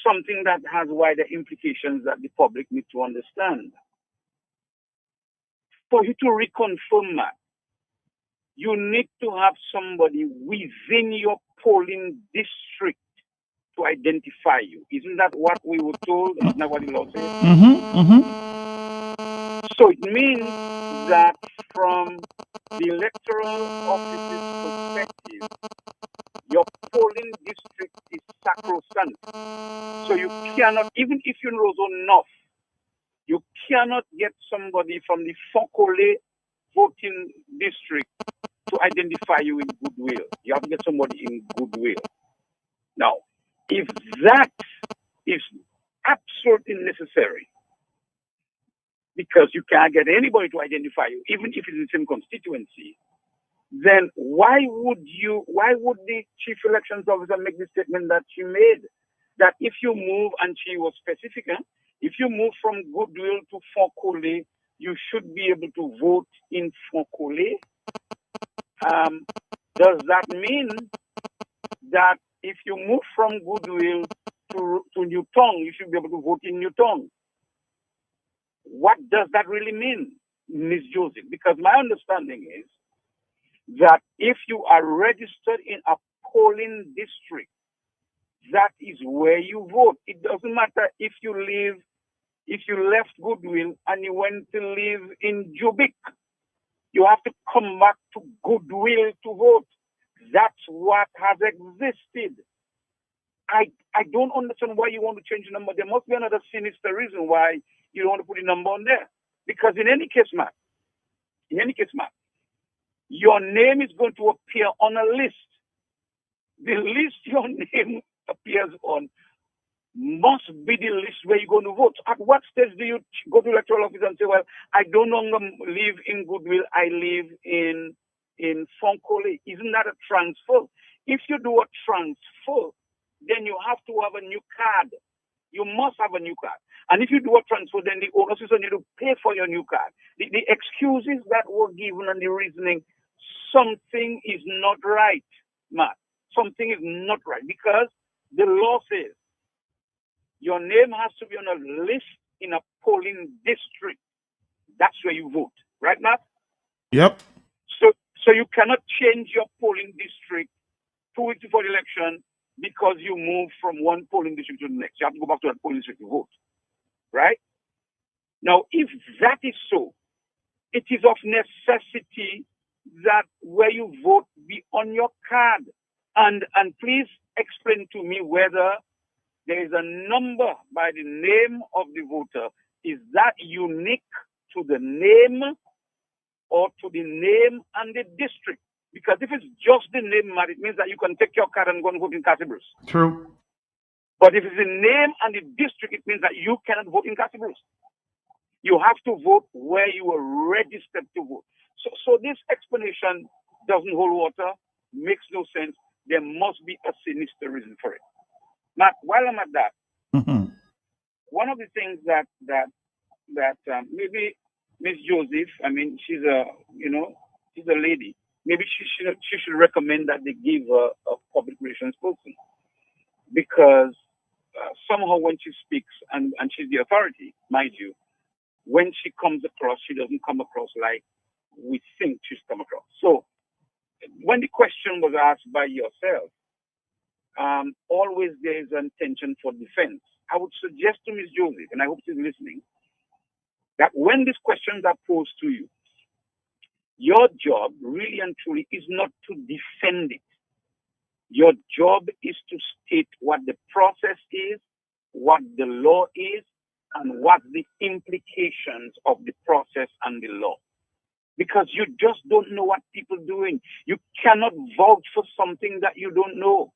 something that has wider implications that the public need to understand. For you to reconfirm that, you need to have somebody within your polling district to identify you. Isn't that what we were told? Isn't that what the law says? Mm-hmm. Mm-hmm. So it means that from the electoral office's perspective, your polling district is sacrosanct. So you cannot, even if you know enough, you cannot get somebody from the Fokole voting district to identify you in goodwill. You have to get somebody in goodwill. Now, if that is absolutely necessary, because you can't get anybody to identify you, even if it's the same constituency, then why would the chief elections officer make the statement that she made? That if you move, and she was specific, if you move from Goodwill to Fokole, you should be able to vote in Fokole. Does that mean that if you move from Goodwill to Newton, you should be able to vote in Newton? What does that really mean, Ms. Joseph? Because my understanding is that if you are registered in a polling district, that is where you vote. It doesn't matter if you left Goodwill and you went to live in Jubic. You have to come back to Goodwill to vote. That's what has existed. I don't understand why you want to change the number. There must be another sinister reason why you don't want to put a number on there. Because in any case, Matt, your name is going to appear on a list. The list your name appears on must be the list where you're going to vote. At what stage do you go to electoral office and say, well, I no longer live in Goodwill, I live in Fonkole? Isn't that a transfer? If you do a transfer, then you have to have a new card. You must have a new card. And if you do a transfer, then the owner system need to pay for your new card. The excuses that were given and the reasoning, something is not right, Matt. Something is not right because the law says your name has to be on a list in a polling district. That's where you vote, right, Matt? Yep. So you cannot change your polling district 2 weeks before the election because you move from one polling district to the next. You have to go back to that polling district to vote, right? Now, if that is so, it is of necessity that where you vote be on your card. And please explain to me whether there is a number by the name of the voter. Is that unique to the name or to the name and the district? Because if it's just the name, it means that you can take your card and go and vote in Catibus. True. But if it's the name and the district, it means that you cannot vote in Catibus. You have to vote where you were registered to vote. So this explanation doesn't hold water, makes no sense. There must be a sinister reason for it. Matt, while I'm at that, one of the things that maybe Miss Joseph, I mean, she's a lady. Maybe she should recommend that they give her a public relations person, because somehow when she speaks and she's the authority, mind you, when she comes across, she doesn't come across like we think she's come across. So when the question was asked by yourself, always there is an intention for defense. I would suggest to Ms. Joseph, and I hope she's listening, that when these questions are posed to you, your job really and truly is not to defend it. Your job is to state what the process is, what the law is, and what the implications of the process and the law. Because you just don't know what people are doing. You cannot vouch for something that you don't know.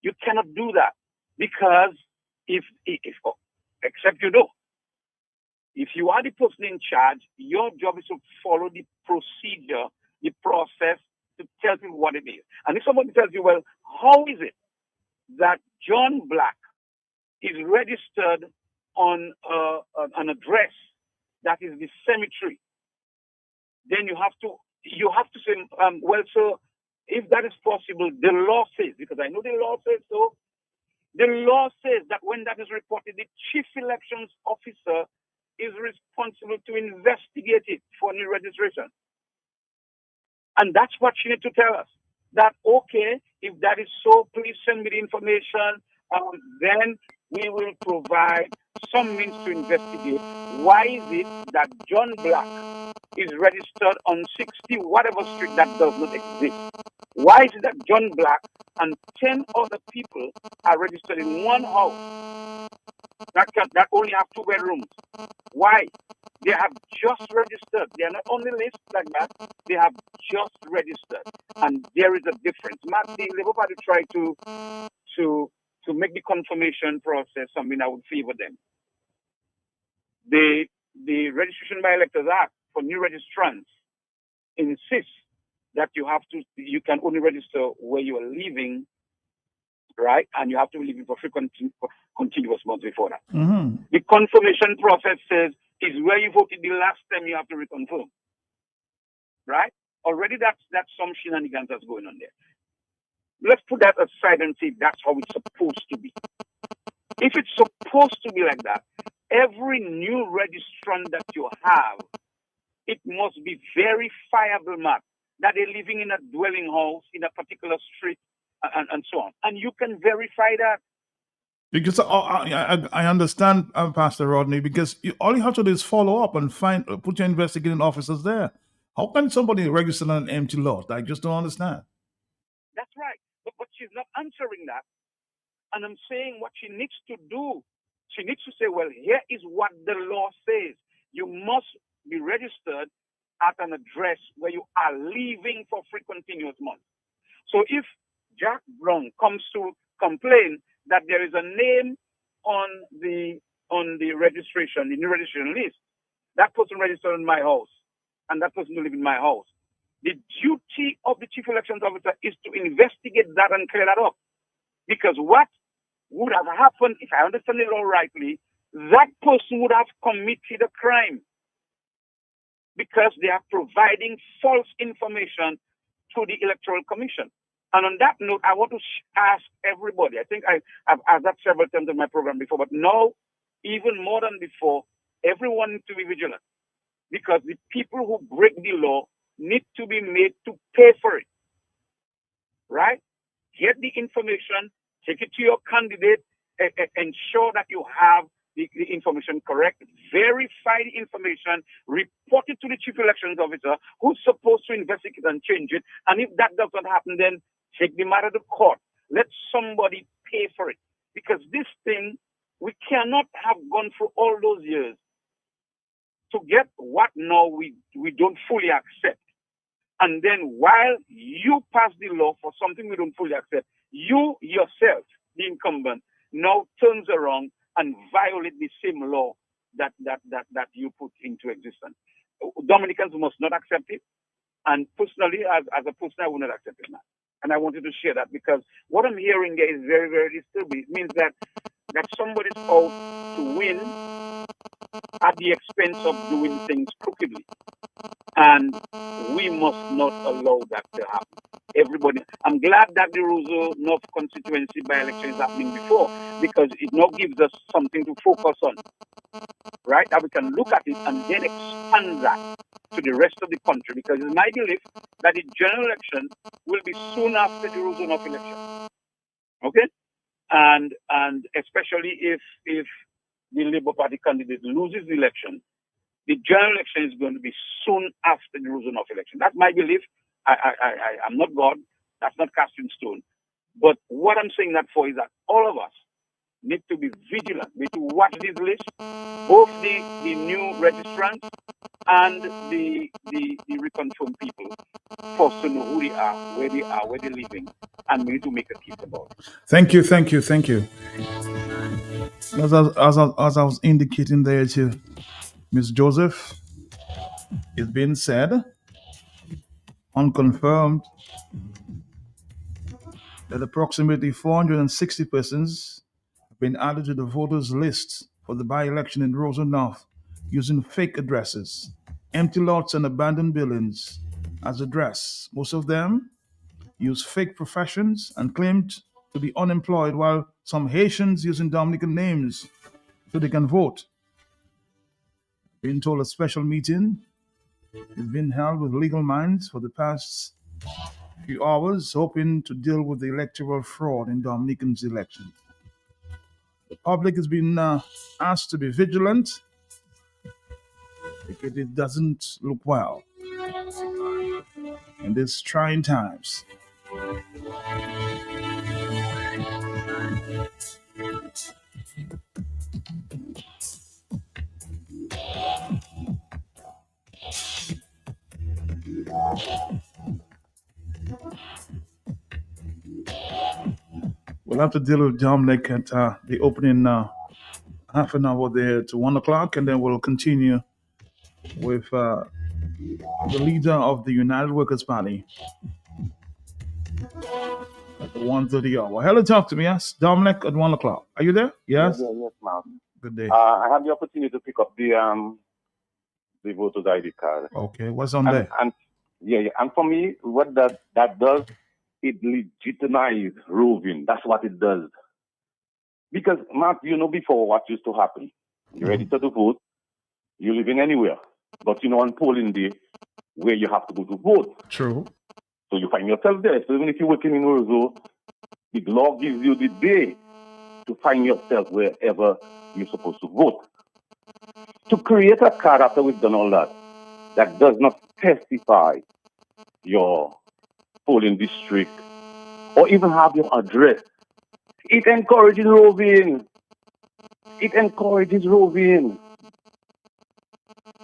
You cannot do that, because if except you know, if you are the person in charge, your job is to follow the procedure, the process, to tell people what it is. And if somebody tells you, well, how is it that John Black is registered on an address that is the cemetery, then you have to say, well, so if that is possible, the law says, because I know the law says so, the law says that when that is reported, the chief elections officer is responsible to investigate it for new registration. And that's what she needs to tell us. That, okay, if that is so, please send me the information, then we will provide some means to investigate. Why is it that John Black is registered on 60 whatever street that does not exist? Why is it that John Black and 10 other people are registered in one house that only have 2 bedrooms? Why? They have just registered. They are not on the list like that. They have just registered. And there is a difference. Matt, the Labour Party tried to make the confirmation process something that would favor them. The Registration by Electors Act for new registrants insists that you can only register where you are living, right? And you have to be living for continuous months before that. Mm-hmm. The confirmation process says is where you voted the last time you have to reconfirm, right? Already that's some shenanigans that's going on there. Let's put that aside and say that's how it's supposed to be. If it's supposed to be like that, every new registrant that you have, it must be verifiable, Matt, that they're living in a dwelling house in a particular street and so on. And you can verify that. Because I understand, Pastor Rodney, because all you have to do is follow up and put your investigating officers there. How can somebody register on an empty lot? I just don't understand. That's right. But she's not answering that. And I'm saying what she needs to do. She needs to say, well, here is what the law says. You must be registered at an address where you are living for 3 continuous months. So if Jack Brown comes to complain that there is a name on the registration, in the registration list, that person registered in my house, and that person will live in my house. The duty of the chief elections officer is to investigate that and clear that up. Because what would have happened, if I understand the law rightly, that person would have committed a crime because they are providing false information to the Electoral Commission. And on that note, I want to ask everybody, I think I've asked that several times in my program before, but now, even more than before, everyone needs to be vigilant because the people who break the law need to be made to pay for it, right? Get the information, take it to your candidate, ensure that you have the information correct, verify the information, report it to the chief elections officer who's supposed to investigate and change it. And if that doesn't happen, then take the matter to court. Let somebody pay for it. Because this thing, we cannot have gone through all those years to get what now we don't fully accept. And then while you pass the law for something we don't fully accept, you yourself, the incumbent, now turns around and violate the same law that you put into existence. Dominicans must not accept it. And personally, as a person, I would not accept it now. And I wanted to share that because what I'm hearing there is very, very disturbing. It means that somebody's out to win at the expense of doing things crookedly. And we must not allow that to happen. Everybody, I'm glad that the Roseau North constituency by-election is happening before because it now gives us something to focus on, right? That we can look at it and then expand that to the rest of the country because it's my belief that the general election will be soon after the Roseau North election, okay? And especially if the Labour Party candidate loses the election, the general election is going to be soon after the Roseau North election. That's my belief. I'm not God. That's not cast in stone. But what I'm saying that for is that all of us need to be vigilant. We need to watch this list, both the new registrants and the reconfirmed people, for us to know who they are, where they're living, and we need to make a case about it. Thank you. As I was indicating there to Ms. Joseph, it's been said, unconfirmed, that approximately 460 persons have been added to the voters' list for the by-election in Roseau North using fake addresses, empty lots and abandoned buildings as address. Most of them use fake professions and claimed to be unemployed, while some Haitians using Dominican names so they can vote. Being told a special meeting is being held with legal minds for the past few hours, hoping to deal with the electoral fraud in Dominican's election. The public has been asked to be vigilant because it doesn't look well in these trying times. We'll have to deal with Dominic at the opening half an hour there to 1 o'clock, and then we'll continue with the leader of the United Workers' Party at the 1:30 hour. Hello, talk to me, yes? Dominic at 1 o'clock. Are you there? Yes? Yes, ma'am. Good day. I had the opportunity to pick up the voter's ID card. Okay, what's on there? And and for me, what that does, it legitimizes roving. That's what it does. Because, Mark, before what used to happen. You register to vote, you live in anywhere. But, on polling day, where you have to go to vote. True. So you find yourself there. So even if you're working in Roseau, the law gives you the day to find yourself wherever you're supposed to vote. To create a card after we've done all that, that does not specify your polling district or even have your address, it encourages roving. It encourages roving.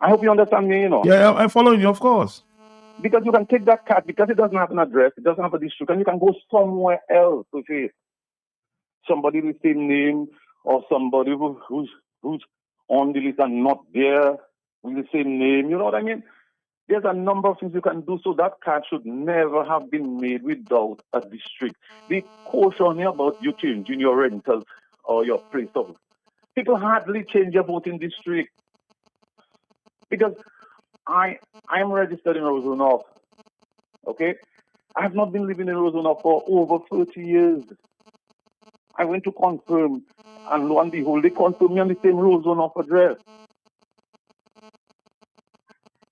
I hope you understand me, Yeah, I'm following you, of course. Because you can take that card, because it doesn't have an address, it doesn't have a district, and you can go somewhere else with it. Somebody with the same name, or somebody who's on the list and not there with the same name, you know what I mean? There's a number of things you can do, so that card should never have been made without a district. The caution here about you changing your rental or your place of people hardly change their voting district. Because I am registered in Roseau North. Okay? I have not been living in Roseau North for over 30 years. I went to confirm, and lo and behold, they confirmed me on the same Roseau North address.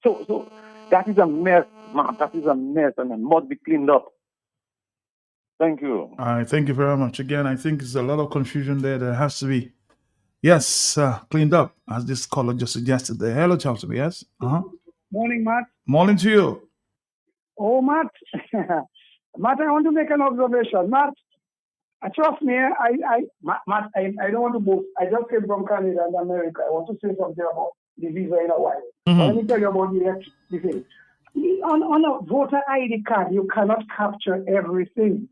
So that is a mess, man. That is a mess, and it must be cleaned up. Thank you. All right, thank you very much. Again, I think there's a lot of confusion there that has to be, cleaned up, as this caller just suggested there. Hello, Chelsea, yes? Morning, Matt. Morning to you. Oh, Matt. Matt, I want to make an observation. Matt, trust me, Matt, I don't want to boast. I just came from Canada and America. I want to say something about the visa in a while. Let me tell you about the thing. On a voter ID card, you cannot capture everything.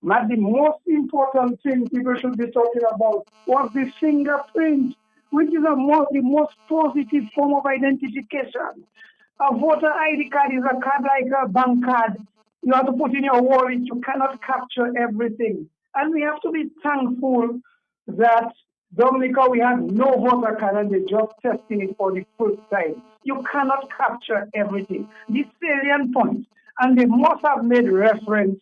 Matt, the most important thing people should be talking about was the fingerprint, which is the most positive form of identification. A voter ID card is a card like a bank card. You have to put in your wallet. You cannot capture everything. And we have to be thankful that Dominica, we had no voter card and they're just testing it for the first time. You cannot capture everything. The salient point, and they must have made reference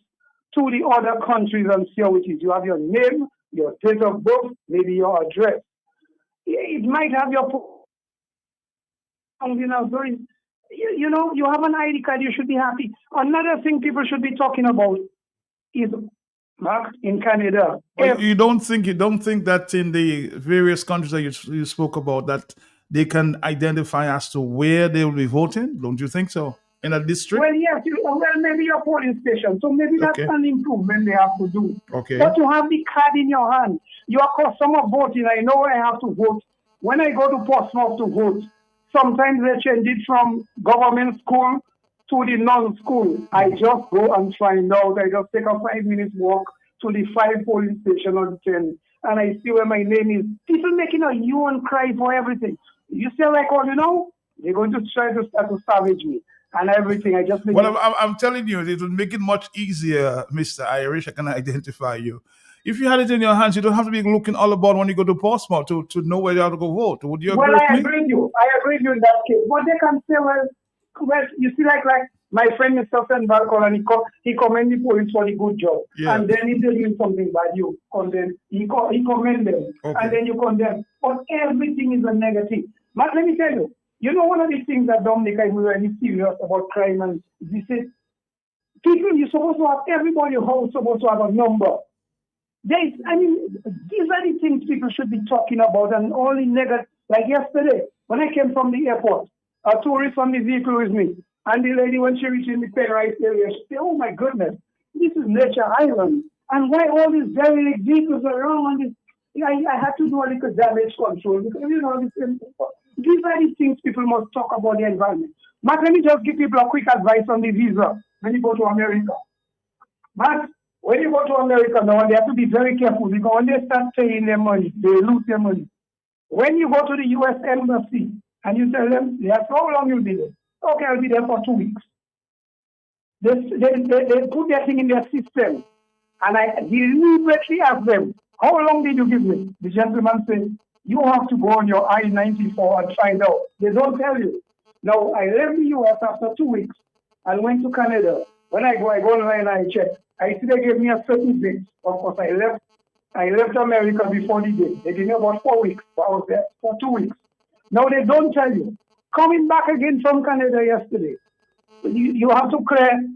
to the other countries and see how it is. You have your name, your date of birth, maybe your address. It might have your, you have an ID card, you should be happy. Another thing people should be talking about is, Mark, in Canada. You don't think that in the various countries that you spoke about that they can identify as to where they will be voting? Don't you think so? In a district? Well, yes. Maybe your polling station. So maybe that's an improvement they have to do. Okay. But you have the card in your hand. You are customer voting. I know I have to vote. When I go to Portsmouth to vote, sometimes they change it from government school to the non-school. I just go and find out. I just take a 5 minutes walk to the 5 polling station on 10, and I see where my name is. People making a hue and cry for everything. You say like, they're going to try to start to savage me and everything. I just make I'm telling you, it will make it much easier, Mr. Irish. I can identify you. If you had it in your hands, you don't have to be looking all about when you go to Portsmouth to know where you have to go vote. Would you agree with me? I agree with you. I agree with you in that case. But they can say, well, you see, like my friend Mr. Fenbar called and he commend the police for the good job. Yeah. And then if they're doing something bad, you condemn. He commend them. Okay. And then you condemn. But everything is a negative. But let me tell you, one of the things that Dominica is really serious about crime and this is people, you're supposed to have, everybody who's supposed to have a number. These are the things people should be talking about and only negative. Like yesterday, when I came from the airport, a tourist on the vehicle with me, and the lady, when she reached in the Penrice area, she said, oh my goodness, this is Nature Island. And why all these derelict vehicles around? And I had to do a little damage control because, these are the things people must talk about the environment. Matt, let me just give people a quick advice on the visa when you go to America. Matt, when you go to America now, they have to be very careful because when they start paying their money, they lose their money. When you go to the U.S. Embassy and you tell them, yes, how long you'll be there? Okay, I'll be there for 2 weeks. They put their thing in their system. And I deliberately asked them, how long did you give me? The gentleman said, you have to go on your I-94 and find out. They don't tell you. Now, I left the U.S. after 2 weeks and went to Canada. When I go online and I check. I see they gave me a certain date. Of course, I left America before the date. They gave me about 4 weeks. So I was there for 2 weeks. Now, they don't tell you. Coming back again from Canada yesterday, you have to clear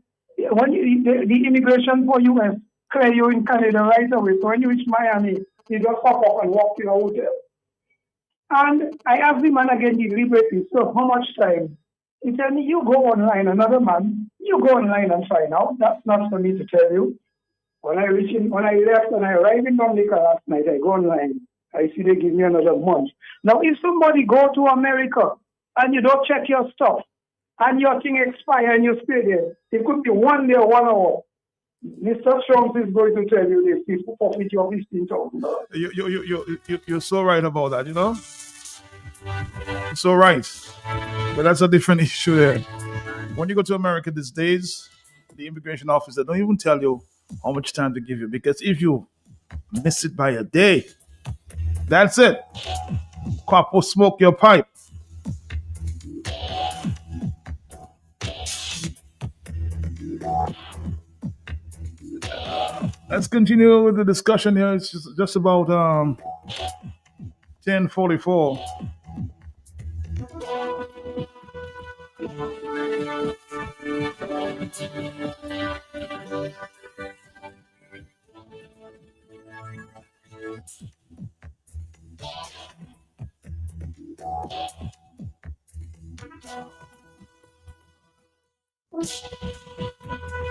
when the immigration for US clear you in Canada right away. So when you reach Miami, you just hop up and walk to a hotel. And I asked the man again deliberately, so how much time? He told me, you go online, another man, you go online and find out. That's not for me to tell you. When I left and I arrived in Dominica last night, I go online. I see they give me another month. Now, if somebody go to America and you don't check your stuff and your thing expire and you stay there, it could be 1 day or 1 hour. Mr. Trump is going to tell you this. He forfeit your $15,000. You're so right about that, you know? You're so right. But that's a different issue there. When you go to America these days, the immigration officer don't even tell you how much time to give you, because if you miss it by a day, that's it. Cop will smoke your pipe. Let's continue with the discussion here. It's just about 10:44.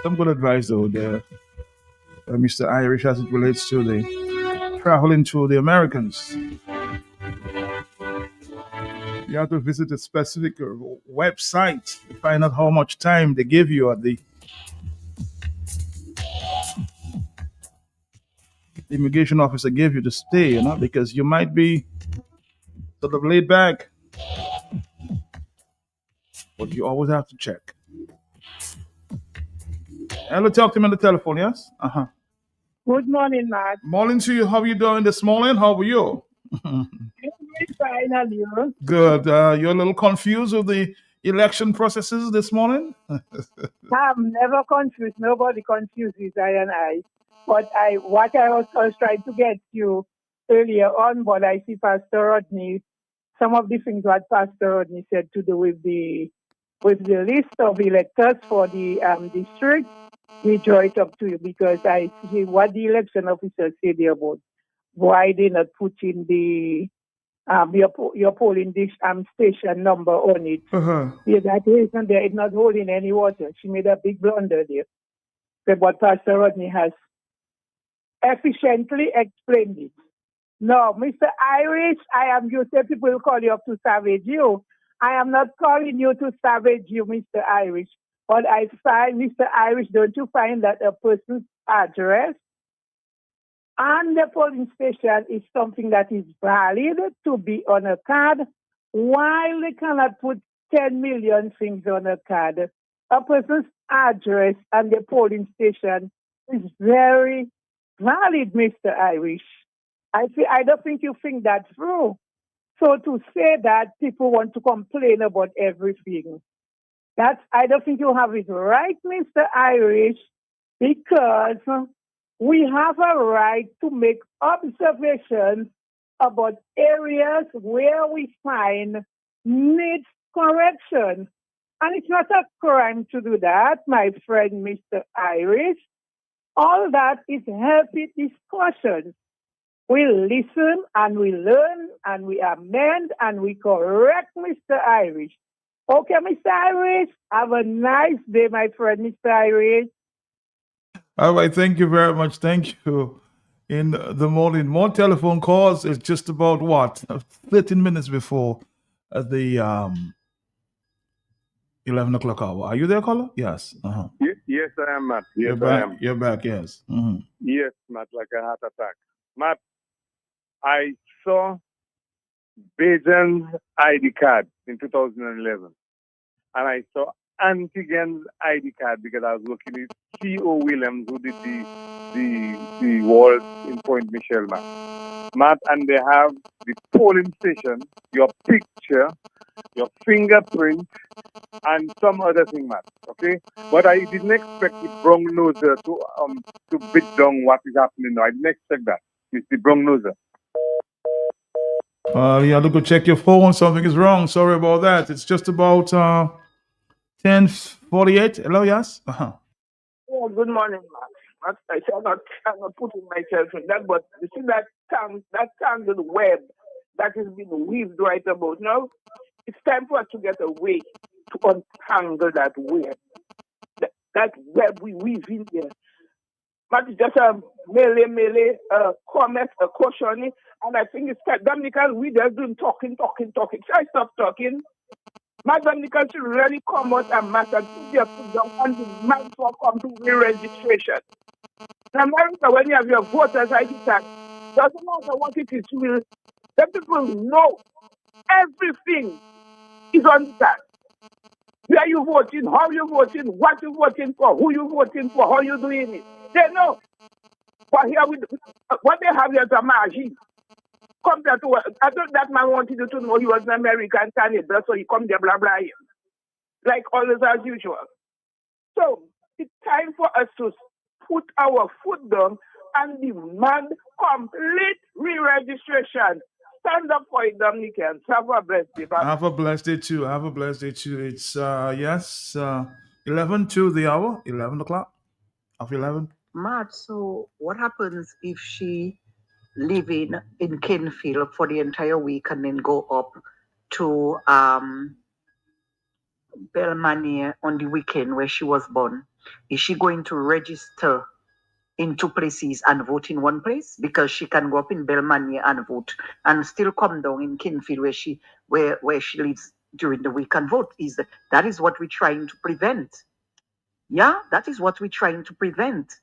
Some good advice though there, Mr. Irish, as it relates to the traveling to the Americans. You have to visit a specific website to find out how much time they give you at the immigration officer gave you to stay, you know, because you might be sort of laid back, but you always have to check. Hello, talk to me on the telephone, yes? Uh-huh. Good morning, Matt. Morning to you. How are you doing this morning? How are you? Fine, and you? Good. You're a little confused with the election processes this morning? I'm never confused. Nobody confuses I and I. But what I was trying to get you earlier on, but I see Pastor Rodney, some of the things that Pastor Rodney said to do with the list of electors for the district, we draw it up to you because I see what the election officers say there about why they not putting the your polling station number on it. Uh-huh. Yeah, that reason there is not holding any water. She made a big blunder there. But Pastor Rodney has efficiently explained it. No, Mr. Irish, I am you say people will call you up to savage you. I am not calling you to savage you, Mr. Irish. But I find, Mr. Irish, don't you find that a person's address and the polling station is something that is valid to be on a card, while they cannot put 10 million things on a card? A person's address and the polling station is very valid, Mr. Irish. I don't think you think that through. So to say that people want to complain about everything, I don't think you have it right, Mr. Irish, because we have a right to make observations about areas where we find needs correction. And it's not a crime to do that, my friend, Mr. Irish. All that is healthy discussion. We listen and we learn and we amend and we correct, Mr. Irish. Okay, Mr. Irish, have a nice day, my friend, Mr. Irish. All right, thank you very much. Thank you. In the morning, more telephone calls. It's just about 13 minutes before the 11 o'clock hour. Are you there, caller? Yes. Uh-huh. Yes, I am, Matt. Yes, You're back. I am. You're back, yes. Mm-hmm. Yes, Matt, like a heart attack. Matt, I saw Bajan's ID card in 2011, and I saw Antigen's ID card because I was working with C.O. Williams, who did the walls in Point Michel, Matt, and they have the polling station, your picture, your fingerprint, and some other thing, Matt. Okay, but I didn't expect the brown noser to bid down what is happening now. I didn't expect that. It's the brown noser. You have to go check your phone. Something is wrong. Sorry about that. It's just about 10:45. 48. Hello, yes. Oh, good morning, Max. I'm not putting myself in that, but you see that tangled web that is being weaved right about now? It's time for us to get a way to untangle that web. That web we weave in there. But it's just a melee, comment, a caution, and I think it's time. Dominican, we just doing talking. Try stop talking. My Dominican should really come out and matter to their foot down and demand for complete re-registration. In America, when you have your voters ID card, doesn't matter what it is, the people know everything is on the card. Where you voting, how you voting, what you voting for, who you voting for, how you doing it. They know. But here, what they have here is a margin. Compared to what, I thought that man wanted you to know he was an American candidate, so he come there, blah, blah, like always as usual. So, it's time for us to put our foot down and demand complete re-registration. Stand up for it, Dominicans. Have a blessed day. Bye. Have a blessed day too. Have a blessed day too. It's 11 to the hour, 11 o'clock of 11. Matt, so what happens if she live in Kenfield for the entire week and then go up to Belmania on the weekend where she was born? Is she going to register in two places and vote in one place? Because she can go up in Belmania and vote and still come down in Kenfield where she lives during the week and vote. That is what we're trying to prevent. Yeah, that is what we're trying to prevent.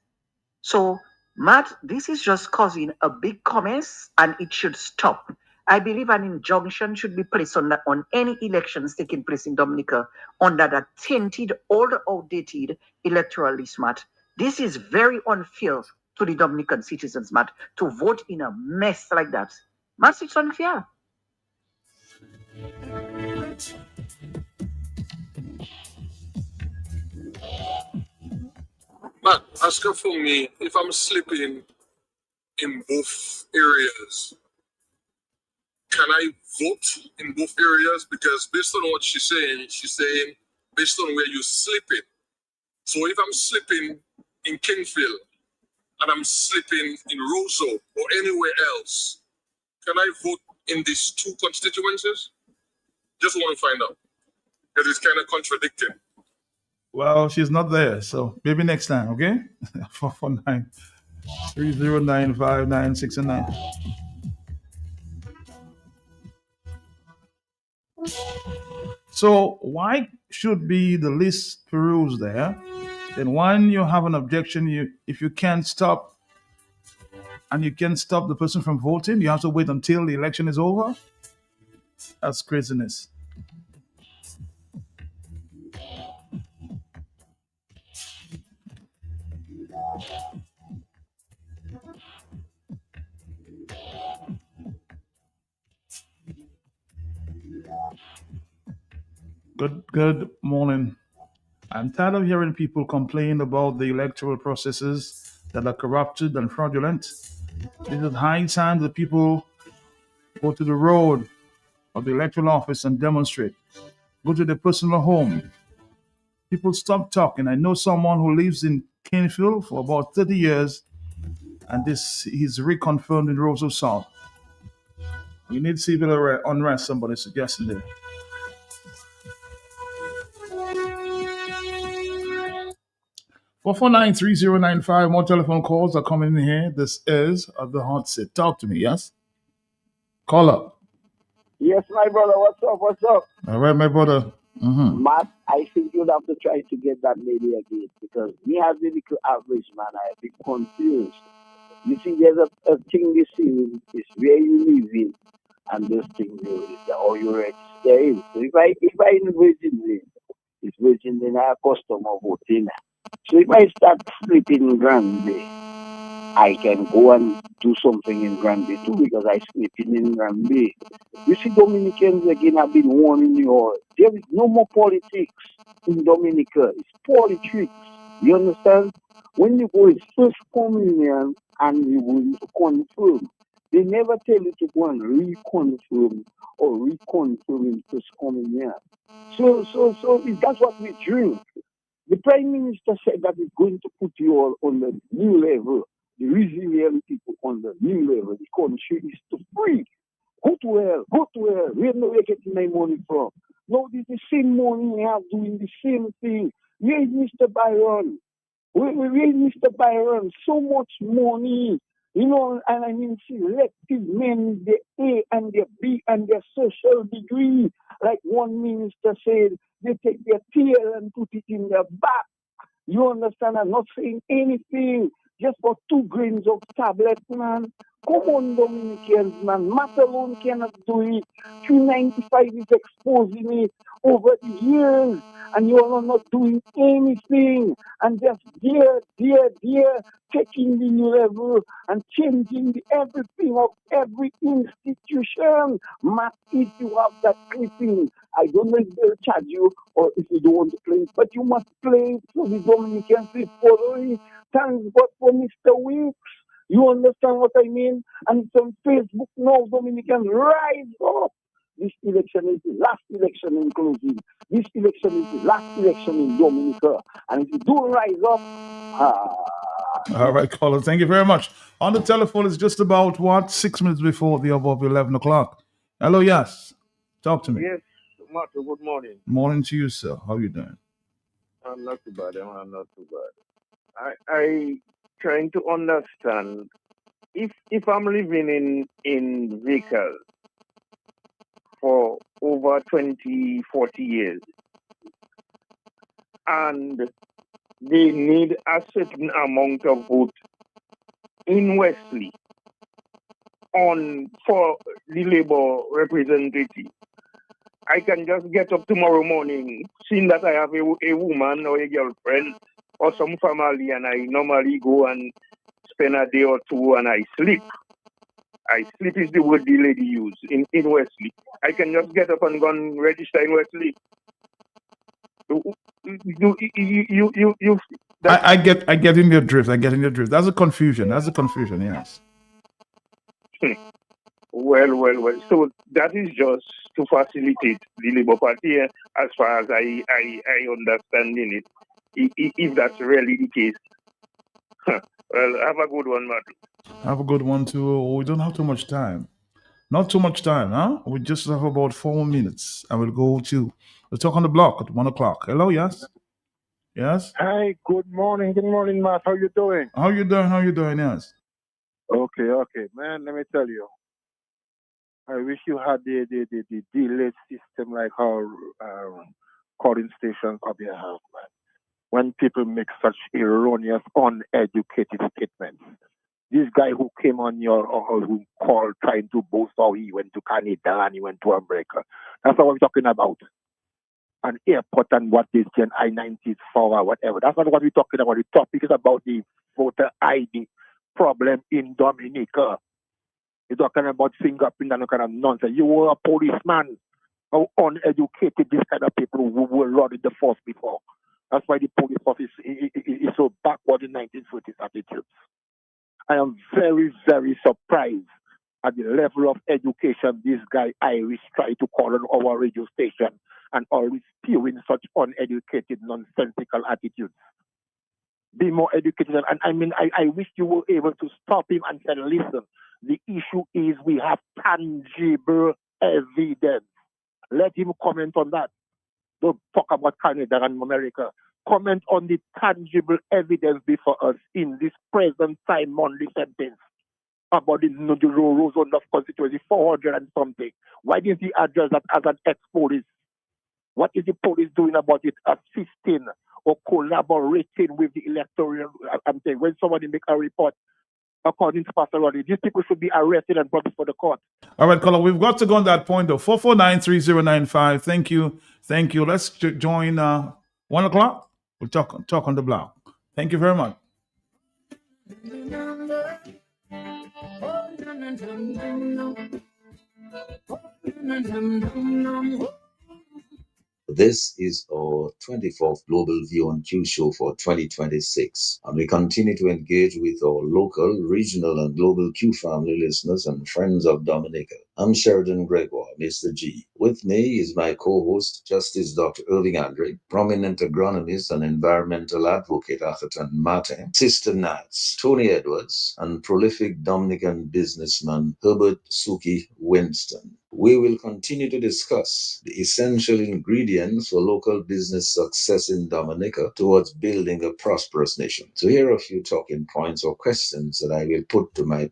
So, Matt, this is just causing a big mess and it should stop. I believe an injunction should be placed on any elections taking place in Dominica under that tainted, old, outdated electoral list, Matt. This is very unfair to the Dominican citizens, Matt, to vote in a mess like that. Matt, it's unfair. But ask her for me if I'm sleeping in both areas. Can I vote in both areas? Because based on what she's saying based on where you're sleeping. So if I'm sleeping in Kingfield and I'm sleeping in Roseau or anywhere else, can I vote in these two constituencies? Just want to find out. Because it's kind of contradicting. Well, she's not there, so maybe next time, okay? 449 309 5969. So why should be the list perused there? Then when you have an objection, if you can't stop and you can't stop the person from voting, you have to wait until the election is over? That's craziness. Good morning. I'm tired of hearing people complain about the electoral processes that are corrupted and fraudulent. It is high time that people go to the road of the electoral office and demonstrate. Go to their personal home. People stop talking. I know someone who lives in Kenfield for about 30 years, and he's reconfirmed in Roseau South. We need civil unrest, somebody suggesting there. 449-3095. More telephone calls are coming in here. This is the hot seat. Talk to me, yes? Call up. Yes, my brother. What's up? All right, my brother. Matt, I think you'll have to try to get that lady again because me as a little average man, I've been confused. You see, there's a thing this is where you live in and those things or you register in. So if I in Virgin, it's Virgin, then I customer voting. So if I start sleeping in Grand Bay, I can go and do something in Grand Bay too because I sleeping in Grand Bay. You see, Dominicans again have been warning you all. There is no more politics in Dominica. It's politics. You understand? When you go in first communion and you will confirm, they never tell you to go and reconfirm or reconfirm in first communion. So that's what we drink. The Prime Minister said that he's going to put you all on the new level, the resilient people on the new level. The country is to free. Go to hell. Where no we getting my money from? No, this is the same money we have doing the same thing. Where is Mr. Byron? Where is Mr. Byron? So much money. You know, and I mean selective men, their A and their B and their social degree. Like one minister said, they take their tail and put it in their back. You understand? I'm not saying anything. Just for 2 grains of tablet, man. Come on, Dominicans, man. Matt alone cannot do it. 295 is exposing it over the years. And you are not doing anything. And just taking the new level and changing the everything of every institution. Matt, if you have that clipping, I don't know if they'll charge you or if you don't want to play it, but you must play it so the Dominicans will follow it. Thanks God for Mr. Weeks. You understand what I mean? And it's on Facebook now, Dominicans, rise up. This election is the last election in closing. This election is the last election in Dominica. And if you don't rise up, All right, caller. Thank you very much. On the telephone, it's just about 6 minutes before the above 11 o'clock. Hello, yes. Talk to me. Yes, Martha, good morning. Morning to you, sir. How you doing? I'm not too bad. I'm not too bad. I trying to understand if I'm living in vehicles for over 20, 40 years and they need a certain amount of vote in Wesley for the Labour representative. I can just get up tomorrow morning, seeing that I have a woman or a girlfriend or some family, and I normally go and spend a day or two and I sleep. I sleep is the word the lady used in Wesley. I can just get up and go and register in Wesley. I get in your drift. That's a confusion. Yes. Well. So that is just to facilitate the Labour Party, as far as I understand in it. If that's really the case. Well, have a good one, Martin. Have a good one too. We don't have too much time. Not too much time, huh? We just have about 4 minutes. I will go to the talk on the block at 1 o'clock. Hello, yes? Yes? Hi, good morning, Matt. How you doing? How you doing, yes? Okay. Man, let me tell you. I wish you had the delayed system like how calling stations up here have, man. When people make such erroneous, uneducated statements. This guy who came on who called trying to boast how he went to Canada and he went to America. That's not what we're talking about. An airport and what this Gen I-90 is for or whatever. That's not what we're talking about. The topic is about the voter ID problem in Dominica. You're talking about fingerprint and kind of nonsense. You were a policeman. How uneducated these kind of people who were running the force before. That's why the police office is so backward in 1940s attitudes. I am very, very surprised at the level of education this guy Irish tried to call on our radio station and always spewing such uneducated, nonsensical attitudes. Be more educated. And I wish you were able to stop him and say, listen, the issue is we have tangible evidence. Let him comment on that. Don't talk about Canada and America. Comment on the tangible evidence before us in this present time monthly sentence about the Roseau North constituency, 400 and something. Why didn't he address that as an ex-police? What is the police doing about it? Assisting or collaborating with the electoral? I'm saying when somebody make a report, according to Pastor Roddy, these people should be arrested and brought before the court. All right, caller, we've got to go on that point though. 449-3095. Thank you. Let's join 1 o'clock. We'll talk on the block. Thank you very much. This is our 24th Global View on Q show for 2026, and we continue to engage with our local, regional, and global Q family listeners and friends of Dominica. I'm Sheridan Gregoire, Mr. G. With me is my co-host, Justice Dr. Irving Andre, prominent agronomist and environmental advocate Atherton Martin, Sister Nats, Tony Edwards, and prolific Dominican businessman Herbert Suki Winston. We will continue to discuss the essential ingredients for local business success in Dominica towards building a prosperous nation. So here are a few talking points or questions that I will put to my